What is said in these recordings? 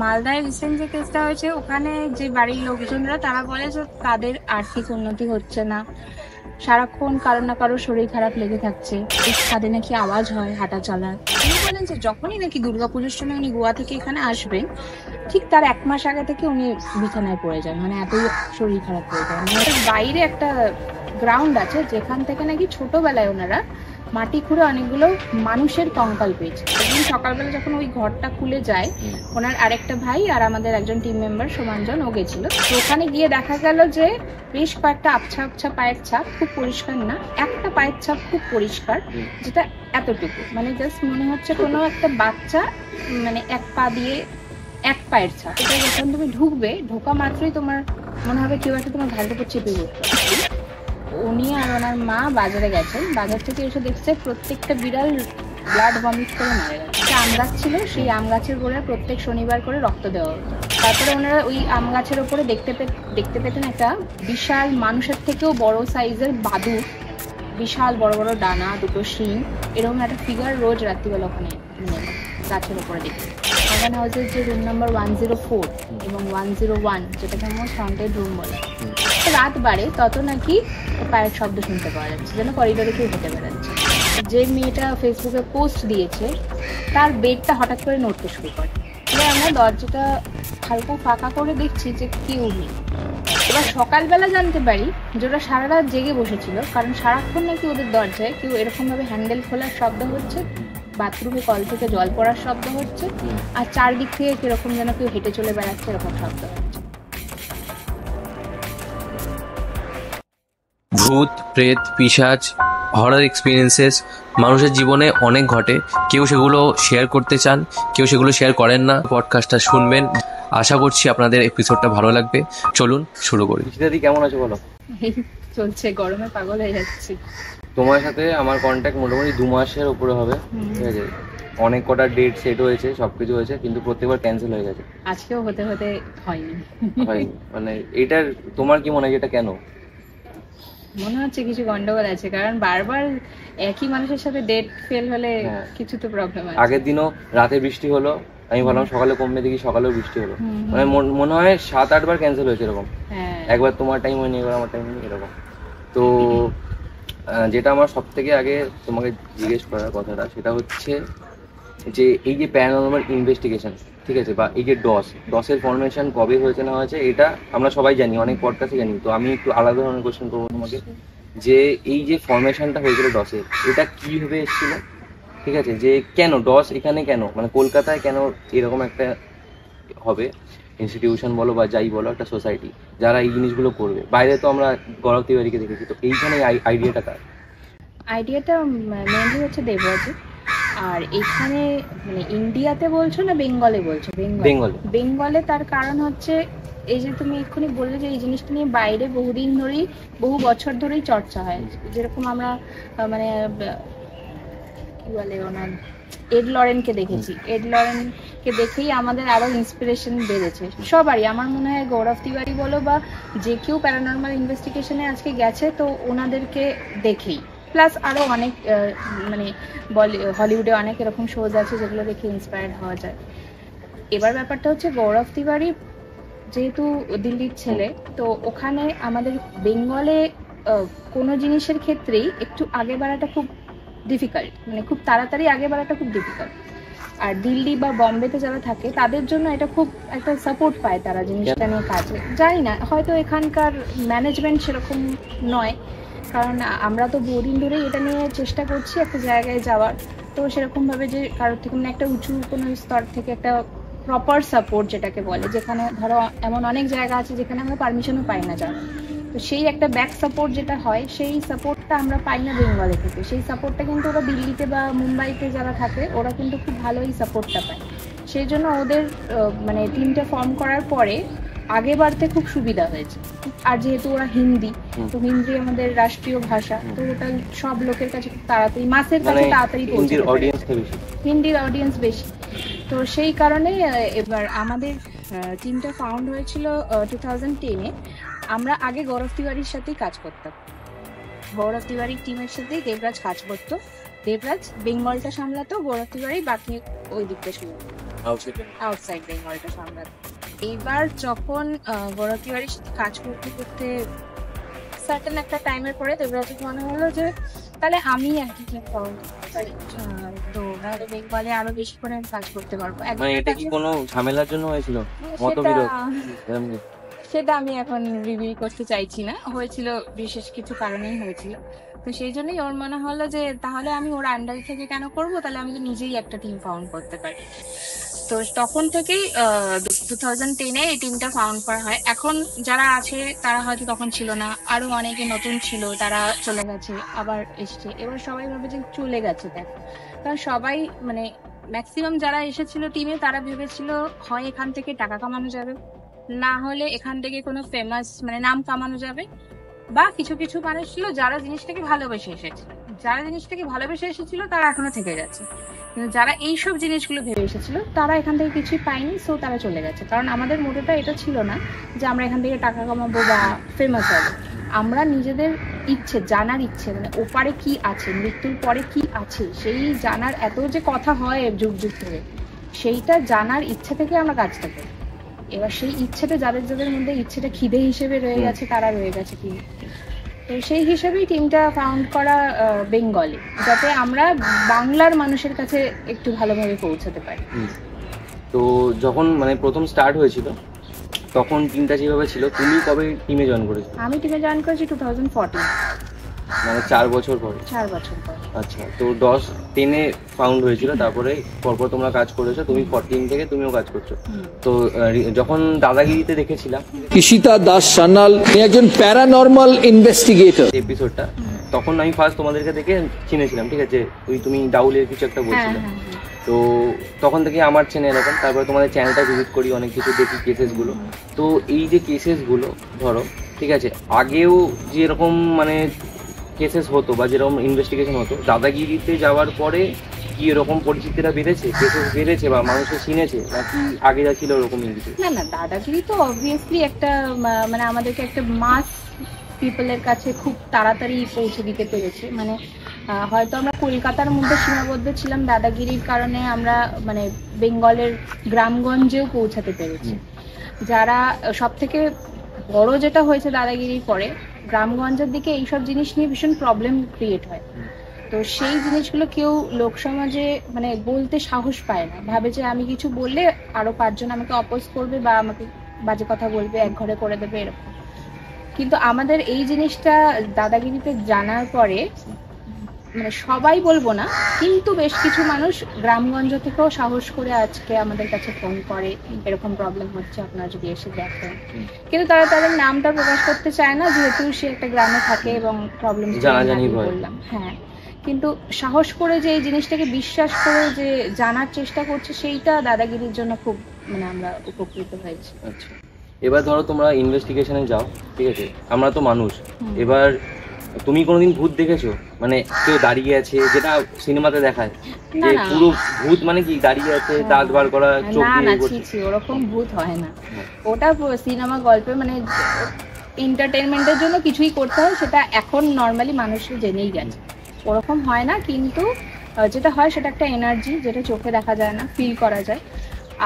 মালদায় রিসেন্ট যে কেসটা হয়েছে, ওখানে যে বাড়ির লোকজনরা তারা বলে যে তাদের আর্থিক উন্নতি হচ্ছে না, সারাক্ষণ কারো না কারো শরীর খারাপ লেগে থাকছে, ছাদে নাকি আওয়াজ হয় হাঁটা চলার। উনি বলেন যে যখনই নাকি দুর্গাপুজোর সময় উনি গোয়া থেকে এখানে আসবেন, ঠিক তার 1 মাস আগে থেকে উনি বিছানায় পড়ে যান, মানে এতই শরীর খারাপ হয়ে যায়। মানে বাইরে একটা গ্রাউন্ড আছে যেখান থেকে নাকি ছোটবেলায় ওনারা মাটি খুঁড়ে অনেকগুলো মানুষের কঙ্কাল পেয়েছে। একদিন সকালবেলা যখন ওই ঘরটা খুলে যায়, ওনার আরেকটা ভাই আর আমাদের একজন টিম মেম্বার সোমানজন ও গেছিল। তো ওখানে গিয়ে দেখা গেল যে বেশ কয়েকটা আবছা আবছা পায়ের ছাপ, খুব পরিষ্কার না, একটা পায়ের ছাপ খুব পরিষ্কার, যেটা এতটুকু, মানে জাস্ট মনে হচ্ছে কোনো একটা বাচ্চা মানে এক পা দিয়ে এক পায়ের ছাপ। এটা যখন তুমি ঢুকবে, ঢোকা মাত্রই তোমার মনে হবে কেউ একটা তোমার ঘাড়ের উপর চেপে বসবে। উনি আর ওনার মা বাজারে গেছেন, বাজার থেকে এসে দেখছে প্রত্যেকটা বিড়াল ব্লাড ভমিট করে মারা গেছে। একটা আম গাছ ছিল, সেই আম গাছের গোড়ায় প্রত্যেক শনিবার করে রক্ত দেওয়া হতো। তারপরে ওনারা ওই আম গাছের ওপরে দেখতে পেতেন একটা বিশাল মানুষের থেকেও বড় সাইজের বাদুড়, বিশাল বড় বড় ডানা, দুটো শিং, এরকম একটা ফিগার রোজ রাত্রিবেলা ওখানে গাছের ওপরে দেখতে। বাগান হাউসের যে রুম নাম্বার 104 এবং 101, যেটাকে আমার হন্টেড রুম বলে, রাত বাড়ে তত নাকি পায়ের শব্দ শুনতে পাওয়া যাচ্ছে, যেন করিডোরে কেউ হেঁটে বেড়াচ্ছে। যে মেয়েটা ফেসবুকে পোস্ট দিয়েছে, তার বেডটা হঠাৎ করে নড়তে শুরু করে। আমরা দরজাটা হালকা ফাঁকা করে দেখছি যে কেউ নেই। এবার সকালবেলা জানতে পারি যে ওরা সারা রাত জেগে বসেছিল, কারণ সারাক্ষণ নাকি ওদের দরজায় কেউ এরকমভাবে হ্যান্ডেল খোলার শব্দ হচ্ছে, বাথরুমে কল থেকে জল পড়ার শব্দ হচ্ছে, আর চারদিক থেকে কিরকম যেন কেউ হেঁটে চলে বেড়াচ্ছে, এরকম শব্দ হচ্ছে। ভূত, প্রেত, পিশাচ, হরর এক্সপিরিয়েন্সেস মানুষের জীবনে অনেক ঘটে। কেউ সেগুলো শেয়ার করতে চান, কেউ সেগুলো শেয়ার করেন না। পডকাস্টটা শুনবেন, আশা করছি আপনাদের এপিসোডটা ভালো লাগবে। চলুন শুরু করি। দিদি কেমন আছো বলো? এই চলছে, গরমে পাগল হয়ে যাচ্ছি। তোমার সাথে আমার কন্ট্যাক্ট মোটামুটি 2 মাসের উপরে হবে, ঠিক আছে? অনেক কটা ডেট সেট হয়েছে, সবকিছু হয়েছে, কিন্তু প্রত্যেকবার ক্যান্সেল হয়ে গেছে। আজকেও হতে হতে হয়নি। মানে এটার তোমার কি মনে হয় এটা কেন? মনে হচ্ছে কিছু গন্ডগোল আছে, কারণ বারবার একই মানুষের সাথে ডেট ফেল হলে কিছু তো প্রবলেম আছে। আগের দিনও রাতে বৃষ্টি হলো, আমি ভাবলাম সকালে কমবে, দেখি সকালেও বৃষ্টি হলো। মানে মনে হয় 7-8 বার ক্যান্সেল হয়েছে এরকম। একবার তোমার টাইম হয়নি, এবার আমার টাইম হয়নি, এরকম। তো যেটা আমার সব থেকে আগে তোমাকে জিজ্ঞেস করার কথাটা, সেটা হচ্ছে যে এই যে প্যারানরমাল ইনভেস্টিগেশন, ঠিক আছে, বা এই যে ডসের ফরমেশন কবে হয়েছে না হয়েছে, এটা আমরা সবাই জানি, অনেক পডকাস্টে জানি। তো আমি একটু আলাদা ধরনের কোয়েশ্চেন করবো তোমাকে, যে এই যে ফরমেশনটা হয়েছিল ডসের, এটা কিভাবে এসেছিল, ঠিক আছে? যে কেন ডস এখানে, কেন মানে কলকাতায় কেন এরকম একটা হবে ইনস্টিটিউশন বলো বা যাই বলো, একটা সোসাইটি যারা এই জিনিসগুলো করবে। বাইরে তো আমরা গৌরব তিওয়ারিকে দেখেছি, তো এইখানে আইডিয়াটা কার? আইডিয়াটা মেনলি হচ্ছে দেবরাজি। আর এখানে মানে ইন্ডিয়াতে বলছো না বেঙ্গলে বলছো? বেঙ্গলে। তার কারণ হচ্ছে এই যে তুমি এক্ষুনি বললে যে এই জিনিসটা নিয়ে বাইরে বহুদিন ধরেই, বহু বছর ধরেই চর্চা হয়। যেরকম আমরা মানে কি বলে ওনার এড লরেনকে দেখেছি, এড লরেনকে দেখেই আমাদের আরো ইন্সপিরেশন বেড়েছে সবারই। আমার মনে হয় গৌরব তিওয়ারি বলো বা যে কেউ প্যারানরমাল ইনভেস্টিগেশনে আজকে গেছে, তো ওনাদেরকে দেখেই, প্লাস আরো অনেক মানে হলিউডে অনেক এরকম শোজ আছে যেগুলো দেখে ইন্সপায়ার্ড হওয়া যায়। এবার ব্যাপারটা হচ্ছে গৌরব তিওয়ারি যেহেতু দিল্লির ছেলে, তো ওখানে আমাদের বেঙ্গলে কোনো জিনিসের ক্ষেত্রেই একটু আগে বাড়াটা খুব ডিফিকাল্ট, মানে খুব তাড়াতাড়ি আগে বাড়াটা খুব ডিফিকাল্ট। আর দিল্লি বা বম্বেতে যারা থাকে তাদের জন্য এটা খুব একটা সাপোর্ট পায় তারা জিনিসটা নিয়ে কাজে। জানি না, হয়তো এখানকার ম্যানেজমেন্ট সেরকম নয়, কারণ আমরা তো বহুদিন ধরেই এটা নিয়ে চেষ্টা করছি একটা জায়গায় যাওয়ার। তো সেরকমভাবে যে কারোর থেকে মানে একটা উঁচু কোনো স্তর থেকে একটা প্রপার সাপোর্ট যেটাকে বলে, যেখানে ধরো এমন অনেক জায়গা আছে যেখানে আমরা পারমিশনও পাই না যাওয়ার, তো সেই একটা ব্যাক সাপোর্ট যেটা হয়, সেই সাপোর্টটা আমরা পাই না বেঙ্গলে থেকে। সেই সাপোর্টটা কিন্তু ওরা দিল্লিতে বা মুম্বাইতে যারা থাকে ওরা কিন্তু খুব ভালো এই সাপোর্টটা পায়। সেই জন্য ওদের মানে টিমটা ফর্ম করার পরে আগে বাড়তে খুব সুবিধা হয়েছে। আর যেহেতু ওরা হিন্দি, তো হিন্দি আমাদের রাষ্ট্রীয় ভাষা, তো ওটা সব লোকের কাছে খুব তাড়াতাড়ি, মাসের কাছে তাড়াতাড়ি পৌঁছে, হিন্দির অডিয়েন্স বেশি। তো সেই কারণে এবার আমাদের টিমটা ফাউন্ড হয়েছিল 2010-এ। আমরা আগে গৌরব তিওয়ারির সাথেই কাজ করতাম, গৌরব তিওয়ারির টিমের সাথেই দেবরাজ কাজ করতো। দেবরাজ বেঙ্গলটা সামলাতো, গৌরব তিওয়ারি বাকি ওই দিকটা সামলাতো, আউটসাইড বেঙ্গলটা সামলাতো। এইবার যখন গৌরব তিওয়ারির সাথে কাজ করতে করতে সার্টেন একটা টাইমের পরে দেবরাজের মনে হলো যে তাহলে আমি একই টিম ফর্ম করতে পারি, তো তাহলে বেঙ্গলে আরো বেশি করে কাজ করতে পারবো। এটা কি কোনো ঝামেলার জন্য হয়েছিল? সেটা আমি এখন রিভিউ করতে চাইছি না, হয়েছিল বিশেষ কিছু কারণেই হয়েছিল। তো সেই জন্যই ওর মনে হলো যে তাহলে আমি ওর আন্ডার থেকে কেন করবো, তাহলে আমি তো নিজেই একটা টিম ফাউন্ড করতে পারি। তো তখন থেকেই 2010-এ এই টিমটা ফাউন্ড করা হয়। এখন যারা আছে তারা হয়তো তখন ছিল না, আরো অনেকে নতুন ছিল, তারা চলে গেছে, আবার এসছে। এবার সবাই ভাবে যে চলে গেছে দেখ, কারণ সবাই মানে ম্যাক্সিমাম যারা এসেছিল টিমে তারা ভেবেছিল হয় এখান থেকে টাকা কামানো যাবে, না হলে এখান থেকে কোনো ফেমাস মানে নাম কামানো যাবে, বা কিছু কিছু মানুষ ছিল যারা জিনিসটাকে ভালোবেসে এসেছিল, তারা এখনো থেকে গেছে। যারা এইসব জিনিসগুলো ভেবে এসেছিল তারা এখান থেকে কিছুই পায়নি, সো তারা চলে গেছে। কারণ আমাদের মোটেটা এটা ছিল না যে আমরা এখান থেকে টাকা কামাবো বা ফেমাস হবো। আমরা নিজেদের ইচ্ছে, জানার ইচ্ছে, মানে ওপারে কি আছে, মৃত্যুর পরে কি আছে, সেই জানার এত যে কথা হয় যুগ যুগ ধরে, সেইটা জানার ইচ্ছে থেকে আমরা কাজটা করি। এবার সেই ইচ্ছেটা যাদের যাদের মধ্যে ইচ্ছেটা খিদে হিসেবে রয়ে গেছে তারা রয়ে গেছে টিমে। তো সেই হিসেবেই টিমটা ফাউন্ড করা বেঙ্গলে, যাতে আমরা বাংলার মানুষের কাছে একটু ভালোভাবে পৌঁছাতে পারি। তো যখন মানে প্রথম স্টার্ট হয়েছিল তখন টিমটা যেভাবে ছিল, তুমি কবে টিমে জয়েন করেছো? আমি টিমে জয়েন করেছি 2014, মানে 4 বছর পরে। 4 বছর পর। আচ্ছা, তো 10-10-এ ফাউন্ড হয়েছিল, তারপরে পরপর তোমরা কাজ করেছো, তুমি 14 থেকে তুমিও কাজ করছো। তো যখন দাদাগিরিতে দেখেছিলাম ঈশিতা দাস সান্যাল একজন প্যারানরমাল ইনভেস্টিগেটর এপিসোডটা, তখন আমি ফার্স্ট তোমাদেরকে দেখে চিনেছিলাম, ঠিক আছে? তুমি ডাউলের কিছু একটা বলছিলে, তো তখন থেকে আমার চেনে এরকম। তারপরে তোমাদের চ্যানেলটা ভিজিট করি, অনেক কিছু দেখি কেসেসগুলো। তো এই যে কেসেসগুলো ধরো, ঠিক আছে, আগেও যেরকম মানে কেসেস হতো বা যেরকম ইনভেস্টিগেশন হতো, দাদাগিরিতে যাওয়ার পরে কি এরকম পরিচিতিটা বেড়েছে, কেসেস বেড়েছে বা মানুষের চিনেছে, নাকি আগে যা ছিল ওরকমই কিছু? না না, দাদাগিরি তো অবভিয়াসলি একটা মানে আমাদেরকে একটা মাস পিপলের কাছে খুব তাড়াতাড়ি পৌঁছে দিতে পেরেছে। মানে হয়তো আমরা কলকাতার মধ্যে সীমাবদ্ধ ছিলাম, দাদাগিরির কারণে আমরা মানে বেঙ্গলের গ্রামগঞ্জেও পৌঁছাতে পেরেছি। যারা সব থেকে বড় যেটা হয়েছে দাদাগিরির পরে, গ্রামগঞ্জের দিকে এইসব জিনিস নিয়ে ভীষণ প্রবলেম ক্রিয়েট হয়। তো সেই জিনিসগুলো কেউ লোক সমাজে মানে বলতে সাহস পায় না, ভাবে যে আমি কিছু বললে আরো 5 জন আমাকে অপোজ করবে বা আমাকে বাজে কথা বলবে, এক ঘরে করে দেবে, এরকম। কিন্তু আমাদের এই জিনিসটা দাদাগিরিতে জানার পরে মানে সবাই বলবো না, কিন্তু বেশ কিছু মানুষ গ্রামগঞ্জ থেকেও সাহস করে আজকে আমাদের কাছে ফোন করে, এরকম প্রবলেম হচ্ছে, আপনারা যদি এসে দেখেন। কিন্তু তারা তাদের নামটা প্রকাশ করতে চায় না, যেহেতু সে একটা গ্রামে থাকে এবং প্রবলেম বললাম। হ্যাঁ, কিন্তু সাহস করে যে এই জিনিসটাকে বিশ্বাস করে যে জানার চেষ্টা করছে, সেইটা দাদাগিরির জন্য খুব মানে আমরা উপকৃত হয়েছি। আচ্ছা, এবার ধরো তোমরা ইনভেস্টিগেশনে যাও, ঠিক আছে, আমরা তো মানুষ। এবার তুমি কোনোদিন ভূত দেখেছো? মানে কেউ দাঁড়িয়ে আছে, যেটা সিনেমাতে দেখায় যে পুরো ভূত মানে কি দাঁড়িয়ে আছে, দাঁত বার করা, চোখ দিয়ে, ওরকম ভূত হয় না। ওটা সিনেমা গল্পে মানে এন্টারটেইনমেন্টের জন্য কিছুই করতে হয়, সেটা এখন নর্মালি মানুষ জেনেই গেছে। ওরকম হয় না, কিন্তু যেটা হয় সেটা একটা এনার্জি, যেটা চোখে দেখা যায় না, ফিল করা যায়।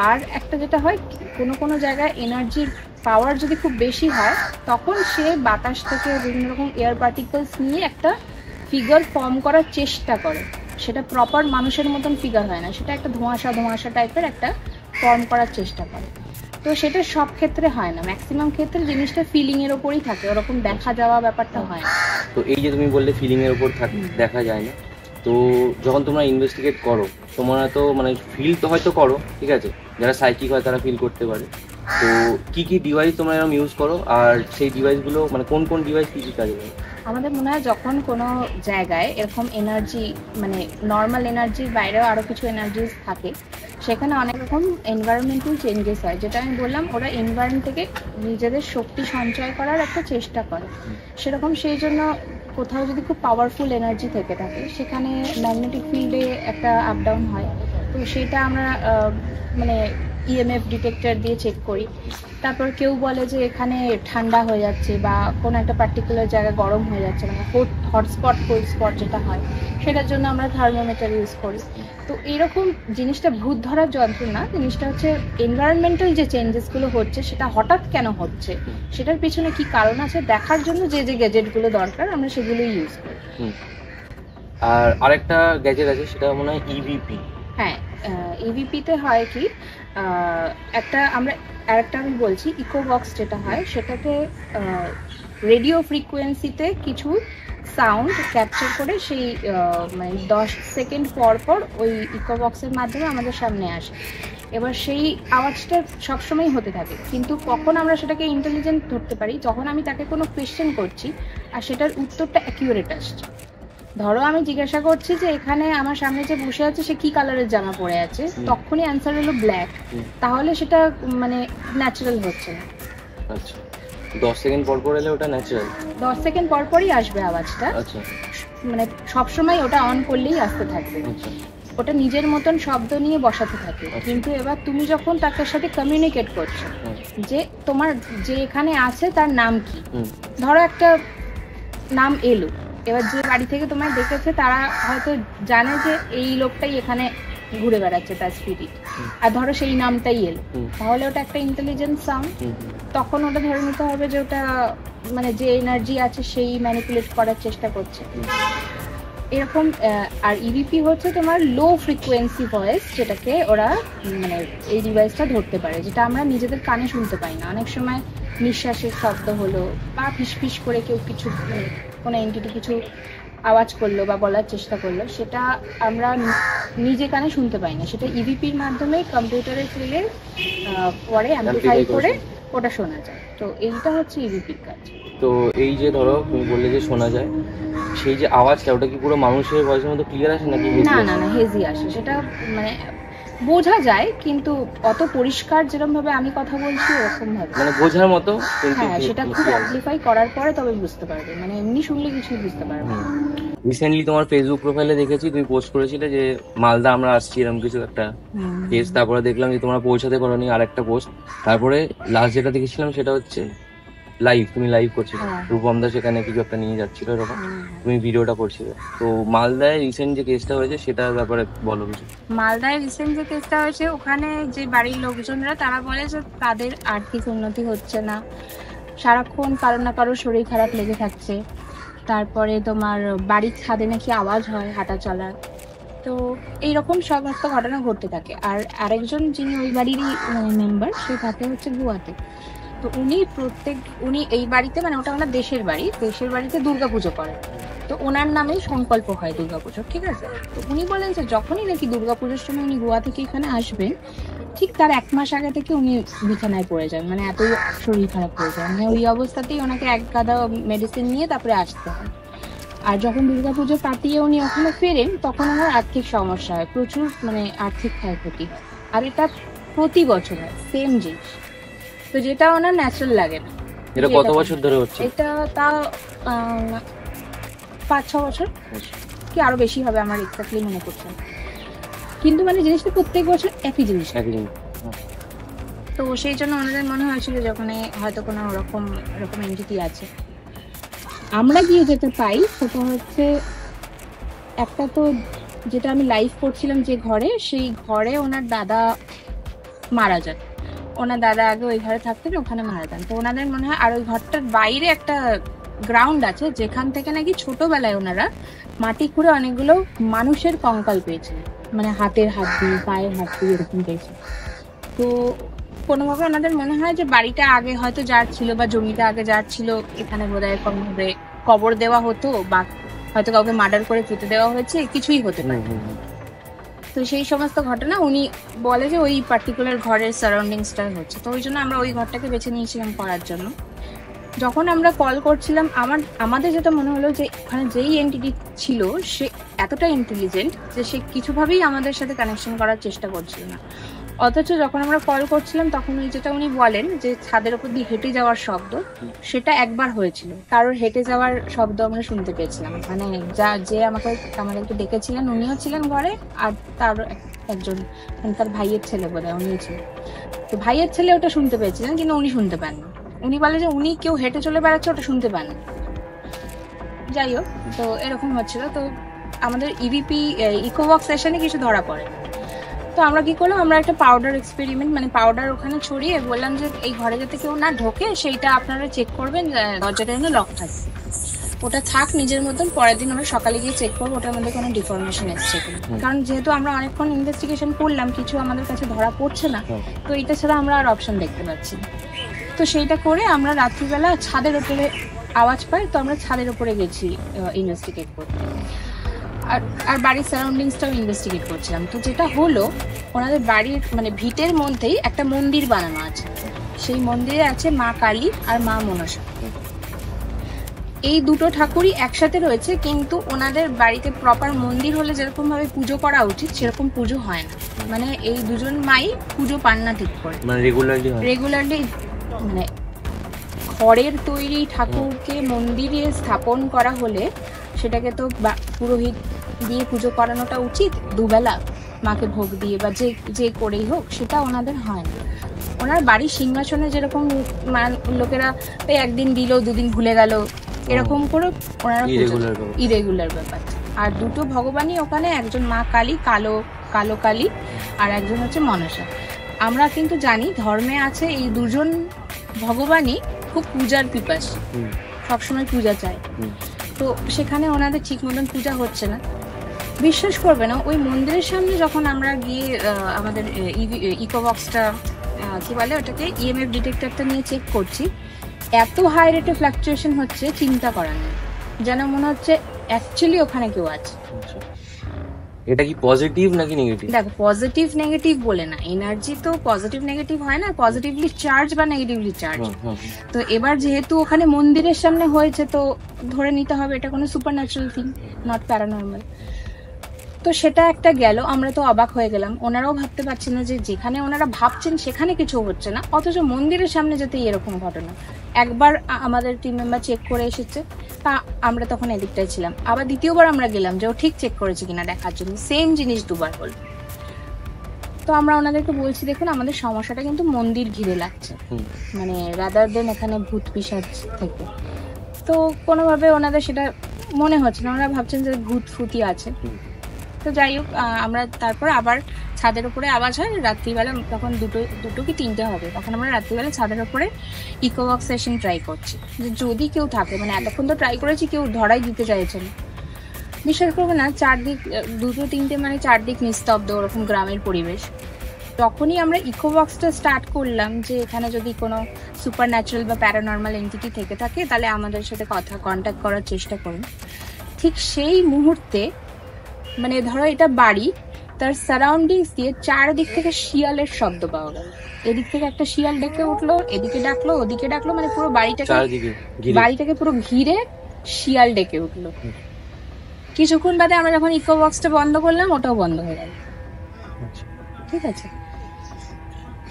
আর একটা যেটা হয়, কোনো কোনো জায়গায় এনার্জির পাওয়ার যদি খুব বেশি হয়, তখন সে বাতাস থেকে বিভিন্ন রকম এয়ার পার্টিকেলস নিয়ে একটা ফিগার ফর্ম করার চেষ্টা করে। সেটা প্রপার মানুষের মতন ফিগার হয় না, সেটা একটা ধোঁয়াশা ধোঁয়াশা টাইপের একটা ফর্ম করার চেষ্টা করে। তো সেটা সব ক্ষেত্রে হয় না, ম্যাক্সিমাম ক্ষেত্রে জিনিসটা ফিলিং এর ওপরই থাকে, ওরকম দেখা যাওয়া ব্যাপারটা হয় না। তো এই যে তুমি বললে ফিলিং এর ওপর দেখা যায় না, তো যখন তোমরা ইনভেস্টিগেট করো তোমরা তো মানে ফিল তো হয়তো করো, ঠিক আছে, যারা সাইকিক হয় তারা ফিল করতে পারে। তো কি কি ডিভাইস তোমরা এরকম ইউজ করো, আর সেই ডিভাইসগুলো মানে কোন কোন ডিভাইস কি কি কাজে লাগে? আমাদের মনে হয় যখন কোনো জায়গায় এরকম এনার্জি মানে নর্মাল এনার্জির বাইরেও আরও কিছু এনার্জিস থাকে, সেখানে অনেক রকম এনভায়রনমেন্টাল চেঞ্জেস হয়। যেটা আমি বললাম, ওরা এনভায়রনমেন্ট থেকে নিজেদের শক্তি সঞ্চয় করার একটা চেষ্টা করে। সেরকম সেই জন্য কোথাও যদি খুব পাওয়ারফুল এনার্জি থেকে থাকে, সেখানে ম্যাগনেটিক ফিল্ডে একটা আপ ডাউন হয়। তো সেটা আমরা মানে ইএমএফ ডিটেক্টর দিয়ে চেক করি। তারপর কেউ বলে যে এখানে ঠান্ডা হয়ে যাচ্ছে বা কোনো একটা পার্টিকুলার জায়গায় গরম হয়ে যাচ্ছে, মানে হটস্পট কোল্ড স্পট যেটা হয়, সেটার জন্য আমরা থার্মোমিটার ইউজ করি। তো এইরকম জিনিসটা ভূত ধরার যন্ত্র না, জিনিসটা হচ্ছে এনভায়রনমেন্টাল যে চেঞ্জেসগুলো হচ্ছে সেটা হঠাৎ কেন হচ্ছে, সেটার পিছনে কি কারণ আছে দেখার জন্য যে যে গ্যাজেটগুলো দরকার আমরা সেগুলোই ইউজ করি। আর আরেকটা গ্যাজেট আছে, সেটা মনে হয় ইভিপি। হ্যাঁ, ইভিপিতে হয় কি, আরেকটা আমি বলছি, ইকোবক্স যেটা হয় সেটাতে রেডিও ফ্রিকোয়েন্সিতে কিছু সাউন্ড ক্যাপচার করে সেই মানে 10 সেকেন্ড পর পর ওই ইকোবক্সের মাধ্যমে আমাদের সামনে আসে। এবার সেই আওয়াজটা সবসময় হতে থাকে, কিন্তু কখন আমরা সেটাকে ইন্টেলিজেন্ট ধরতে পারি, যখন আমি তাকে কোনো কোয়েশ্চেন করছি আর সেটার উত্তরটা অ্যাকিউরেট আসছে। ধরো আমি জিজ্ঞাসা করছি যে এখানে আমার সামনে যে বসে আছে সে কি কালারের জামা পরে আছে, তখনই অ্যান্সার হলো ব্ল্যাক, তাহলে সেটা মানে ন্যাচারাল হচ্ছে না। আচ্ছা, 10 সেকেন্ড পর পর এলে ওটা ন্যাচারাল? 10 সেকেন্ড পর পরই আসবে আওয়াজটা। আচ্ছা, মানে সবসময় ওটা অন করলেই আসতে থাকবে। আচ্ছা, ওটা নিজের মতন শব্দ নিয়ে বসাতে থাকে। কিন্তু এবার তুমি যখন তার সাথে কমিউনিকেট করছো যে তোমার যে এখানে আছে তার নাম কি, ধরো একটা নাম এলো, এবার যে বাড়ি থেকে তোমায় দেখেছে তারা হয়তো জানে যে এই লোকটাই এখানে ঘুরে বেড়াচ্ছে তার স্পিরিট, আর ধরো সেই নামটাই এলো, তাহলে ওটা একটা ইন্টেলিজেন্ট সাউন্ড। তখন ওটা ধরে নিতে হবে যে ওটা মানে যে এনার্জি আছে সেই ম্যানিপুলেট করার চেষ্টা করছে এরকম। আর ইভিপি হচ্ছে তোমার লো ফ্রিকোয়েন্সি ভয়েস, যেটাকে ওরা মানে এই ডিভাইসটা ধরতে পারে, যেটা আমরা নিজেদের কানে শুনতে পাই না। অনেক সময় নিঃশ্বাসের শব্দ হলো বা ফিসফিস করে কেউ কিছু কোনো এন্টিটি কিছু আওয়াজ করলো বা বলার চেষ্টা করলো, সেটা আমরা নিজে কানে শুনতে পাই না, সেটা ইভিপির মাধ্যমে কম্পিউটারে ফেলে পরে অ্যাম্প্লিফাই করে ওটা শোনা যায়। তো এইটা হচ্ছে ইভিপির কাজ। তো এই যে ধরো তুমি বললে যে শোনা যায়, সেই যে আওয়াজটা ওটা কি পুরো মানুষের ভয়েসের মতো ক্লিয়ার আসে নাকি? না না না, হেজি আসে, সেটা মানে বোঝা যায়, কিন্তু অত পরিষ্কার যেরকম ভাবে আমি কথা বলছি ওরকম ভাবে মানে বোঝার মতো। হ্যাঁ, সেটা খুব অ্যাম্প্লিফাই করার পরে তবে বুঝতে পারবে, মানে এমনি শুনলে কিছুই বুঝতে পারবে। রিসেন্টলি তোমার ফেসবুক প্রোফাইলে দেখেছি তুমি পোস্ট করেছিলে যে মালদা আমরা আসছি এরকম কিছু একটা কেস, তারপরে দেখলাম যে তোমরা পৌঁছাতে পারোনি আর একটা পোস্ট, তারপরে লাস্ট যেটা দেখেছিলাম সেটা হচ্ছে লাইভ, তুমি লাইভ করছিলে, রূপম দা সেখানে কিছু একটা নিয়ে যাচ্ছিল এরকম, তুমি ভিডিওটা করছিলে। তো মালদায় রিসেন্ট যে কেসটা হয়েছে সেটার ব্যাপারে বলো কিছু। মালদায় রিসেন্ট যে কেসটা হয়েছে, ওখানে যে বাড়ির লোকজনরা তারা বলে যে তাদের আর্থিক উন্নতি হচ্ছে না, সারাক্ষণ কারো না কারো শরীর খারাপ লেগে থাকছে, তারপরে তোমার বাড়ির ছাদে নাকি আওয়াজ হয় হাঁটা চলার। তো এইরকম সমস্ত ঘটনা ঘটতে থাকে। আর আরেকজন যিনি ওই বাড়িরই মেম্বার, সে থাকে হচ্ছে গোয়াতে। তো উনি এই বাড়িতে, মানে ওটা ওনার দেশের বাড়িতে দুর্গাপুজো করেন। তো ওনার নামেই সংকল্প হয় দুর্গাপুজো, ঠিক আছে। তো উনি বলেন যে যখনই নাকি দুর্গাপুজোর সময় উনি গোয়া থেকে এখানে আসবেন, ঠিক তার 1 মাস আগে থেকে উনি বিছানায় পড়ে যান, মানে এতই শরীর খারাপ হয়ে যায়, মানে ওই অবস্থাতেই ওনাকে এক গাদা মেডিসিন নিয়ে তারপরে আসতে হয়। আর যখন দুর্গাপুজো কাটিয়ে উনি ওখানে ফেরেন তখন ওনার আর্থিক সমস্যা হয়, প্রচুর মানে আর্থিক ক্ষয়ক্ষতি হয়। আর এটা প্রতি বছর হয় সেম জিনিস, তো যেটা ওনার ন্যাচারাল লাগে না। এটা কত বছর ধরে হচ্ছে? এটা তা 5-6 বছর কি আরো বেশি হবে, আমার এক্স্যাক্টলি মনে করছে, কিন্তু মানে জিনিসটা প্রত্যেক বছর একই জিনিস। তো সেই জন্য ওনাদের মনে হয়েছিল যখন হয়তো কোনো এরকম এন্টিটি আছে। আমরা গিয়ে যেতে পাই সেটা হচ্ছে একটা, তো যেটা আমি লাইভ করছিলাম যে ঘরে, সেই ঘরে ওনার দাদা মারা যান। ওনার দাদা আগে ওই ঘরে থাকতেন, ওখানে মারা যান। তো ওনাদের মনে হয়, আর ওই ঘরটার বাইরে একটা গ্রাউন্ড আছে যেখান থেকে নাকি ছোটবেলায় ওনারা মাটি খুঁড়ে অনেকগুলো মানুষের কঙ্কাল পেয়েছেন, মানে হাতের হাড্ডি, পায়ের হাড্ডি এরকম পেয়েছে। তো কোনোভাবে ওনাদের মনে হয় যে বাড়িটা আগে হয়তো যার ছিল বা জমিটা আগে যার ছিল, এখানে বোধহয় কোনোভাবে কবর দেওয়া হতো বা হয়তো কাউকে মার্ডার করে পুঁতে দেওয়া হয়েছে, কিছুই হতে পারে। তো সেই সমস্ত ঘটনা উনি বলে যে ওই পার্টিকুলার ঘরের সারাউন্ডিংসটা হচ্ছে। তো ওই জন্য আমরা ওই ঘরটাকে বেছে নিয়েছিলাম করার জন্য। যখন আমরা কল করছিলাম, আমাদের যেটা মনে হলো যে ওখানে যেই এন্টিটি ছিল সে এতটা ইন্টেলিজেন্ট যে সে কিছুভাবেই আমাদের সাথে কানেকশন করার চেষ্টা করছিল না। অথচ যখন আমরা কল করছিলাম তখন ওই যেটা উনি বলেন যে ছাদের উপর দিয়ে হেঁটে যাওয়ার শব্দ, সেটা একবার হয়েছিল। কারোর হেঁটে যাওয়ার শব্দ আমরা শুনতে পেয়েছিলাম, মানে যে আমাদেরকে ডেকেছিলেন উনিও ছিলেন ঘরে, আর তার একজন, মানে তার ভাইয়ের ছেলে বোধহয়, উনি ছিল। তো ভাইয়ের ছেলে ওটা শুনতে পেয়েছিলেন, কিন্তু উনি শুনতে পান না। উনি বলে যে উনি কেউ হেঁটে চলে বেড়াচ্ছে, ওটা শুনতে পান না। যাই হোক, তো এরকম হচ্ছিল। তো আমাদের ইভিপি ইকোওয়াক সেশনে কিছু ধরা পড়ে। তো আমরা কি করলাম, আমরা একটা পাউডার এক্সপেরিমেন্ট, মানে পাউডার ওখানে ছড়িয়ে বললাম যে এই ঘরে যাতে কেউ না ঢোকে সেইটা আপনারা চেক করবেন, দরজাটা যেন লক থাকে, ওটা থাক নিজের মতন। পরের দিন আমরা সকালে গিয়ে চেক করবো ওটার মধ্যে কোনো ডিফরমেশন এসছে কিনা। কারণ যেহেতু আমরা অনেকক্ষণ ইনভেস্টিগেশন করলাম, কিছু আমাদের কাছে ধরা পড়ছে না, তো এটা ছাড়া আমরা আর অপশন দেখতে পাচ্ছি না। তো সেইটা করে আমরা রাত্রিবেলা ছাদের ওপরে আওয়াজ পাই, তো আমরা ছাদের ওপরে গেছি ইনভেস্টিগেট করতে, আর বাড়ির সারাউন্ডিংসটাও ইনভেস্টিগেট করছিলাম। তো যেটা হলো, ওনাদের বাড়ির মানে ভিটের মধ্যেই একটা মন্দির বানানো আছে। সেই মন্দিরে আছে মা কালী আর মা মনসা। এই দুটো ঠাকুরই একসাথে রয়েছে, কিন্তু ওনাদের বাড়িতে প্রপার মন্দির হলে যেরকম ভাবে পুজো করা উচিত সেরকম পুজো হয় না। মানে এই দুজন মাই পুজো পান না ঠিক করে, মানে রেগুলারলি মানে খড়ের তৈরি ঠাকুরকে মন্দিরে স্থাপন করা হলে সেটাকে তো পুরোহিত দিয়ে পুজো করানোটা উচিত, দুবেলা মাকে ভোগ দিয়ে বা যে করেই হোক, সেটা ওনাদের হয় না। ওনার বাড়ির সিংহাসনে যেরকম লোকেরা একদিন দিল, দুদিন ভুলে গেল, এরকম করে ওনারা ইরেগুলার ব্যাপার। আর দুটো ভগবানই ওখানে, একজন মা কালী, কালো কালী, আর একজন হচ্ছে মনসা। আমরা কিন্তু জানি ধর্মে আছে এই দুজন ভগবানই খুব পূজার পিপাস, সবসময় পূজা চায়। তো সেখানে ওনাদের ঠিক মতন পূজা হচ্ছে না। বিশ্বাস করবে না, ওই মন্দিরের সামনে যখন আমরা গিয়ে আমাদের ইকোবক্সটা কি বলে ওটাকে, ইএমএফ ডিটেক্টরটা নিয়ে চেক করছি, এত হাই রেটে ফ্লাকচুয়েশন হচ্ছে চিন্তা করার নেই, যেন মনে হচ্ছে অ্যাকচুয়ালি ওখানে কেউ আছে। এটা কি পজিটিভ নাকি নেগেটিভ? দেখো, পজিটিভ নেগেটিভ বলে না, এনার্জি তো পজিটিভ নেগেটিভ হয় না, পজিটিভলি চার্জ বা নেগেটিভলি চার্জ। তো এবার যেহেতু ওখানে মন্দিরের সামনে হয়েছে, তো ধরে নিতে হবে এটা কোনো super natural thing, not paranormal. তো সেটা একটা গেল, আমরা তো অবাক হয়ে গেলাম। ওনারাও ভাবতে পারছেন না যে যেখানে ওনারা ভাবছেন সেখানে কিছু হচ্ছে না, অথচ মন্দিরের সামনে যেতে এরকম ঘটনা। একবার আমাদের টিম মেম্বার চেক করে এসেছে, তা আমরা তখন এদিকটাই ছিলাম। আবার দ্বিতীয়বার আমরা গেলাম যে ও ঠিক চেক করেছে কিনা দেখার জন্য, সেম জিনিস দুবার হল। তো আমরা ওনাদেরকে বলছি, দেখুন আমাদের সমস্যাটা কিন্তু মন্দির ঘিরে লাগছে, মানে রাদার দেন এখানে ভূত পিশাচ থেকে। তো কোনোভাবে ওনাদের সেটা মনে হচ্ছে না, ওনারা ভাবছেন যে ভূত ফুতি আছে। তো যাই হোক, আমরা তারপর আবার ছাদের উপরে আওয়াজ হয় রাত্রিবেলা, তখন দুটো কি তিনটে হবে, তখন আমরা রাত্রিবেলা ছাদের উপরে ইকোওয়াক সেশন ট্রাই করছি, যে যদি কেউ থাকে, মানে এতক্ষণ তো ট্রাই করেছি, কেউ ধরাই দিতে চাইছেন। বিশ্বাস করবে না, চারদিক দুটো তিনটে মানে চারদিক নিস্তব্ধ, ওরকম গ্রামের পরিবেশ। তখনই আমরা ইকোওয়াক্সটা স্টার্ট করলাম যে এখানে যদি কোনো সুপার ন্যাচারাল বা প্যারানর্মাল এন্টিটি থেকে থাকে তাহলে আমাদের সাথে কন্ট্যাক্ট করার চেষ্টা করুন। ঠিক সেই মুহূর্তে, মানে ধরো এটা বাড়ি, তার সারাউন্ডিংস দিয়ে চারদিক থেকে শিয়ালের শব্দ পাওয়া গেল। এদিক থেকে একটা শিয়াল ডেকে উঠলো, এদিকে ডাকলো, ওদিকে ডাকলো, মানে পুরো বাড়িটাকে পুরো ঘিরে শিয়াল ডেকে উঠলো। কিছুক্ষণ বাদে আমরা যখন ইকোওয়াক্সটা বন্ধ করলাম, ওটাও বন্ধ হয়ে গেল। ঠিক আছে,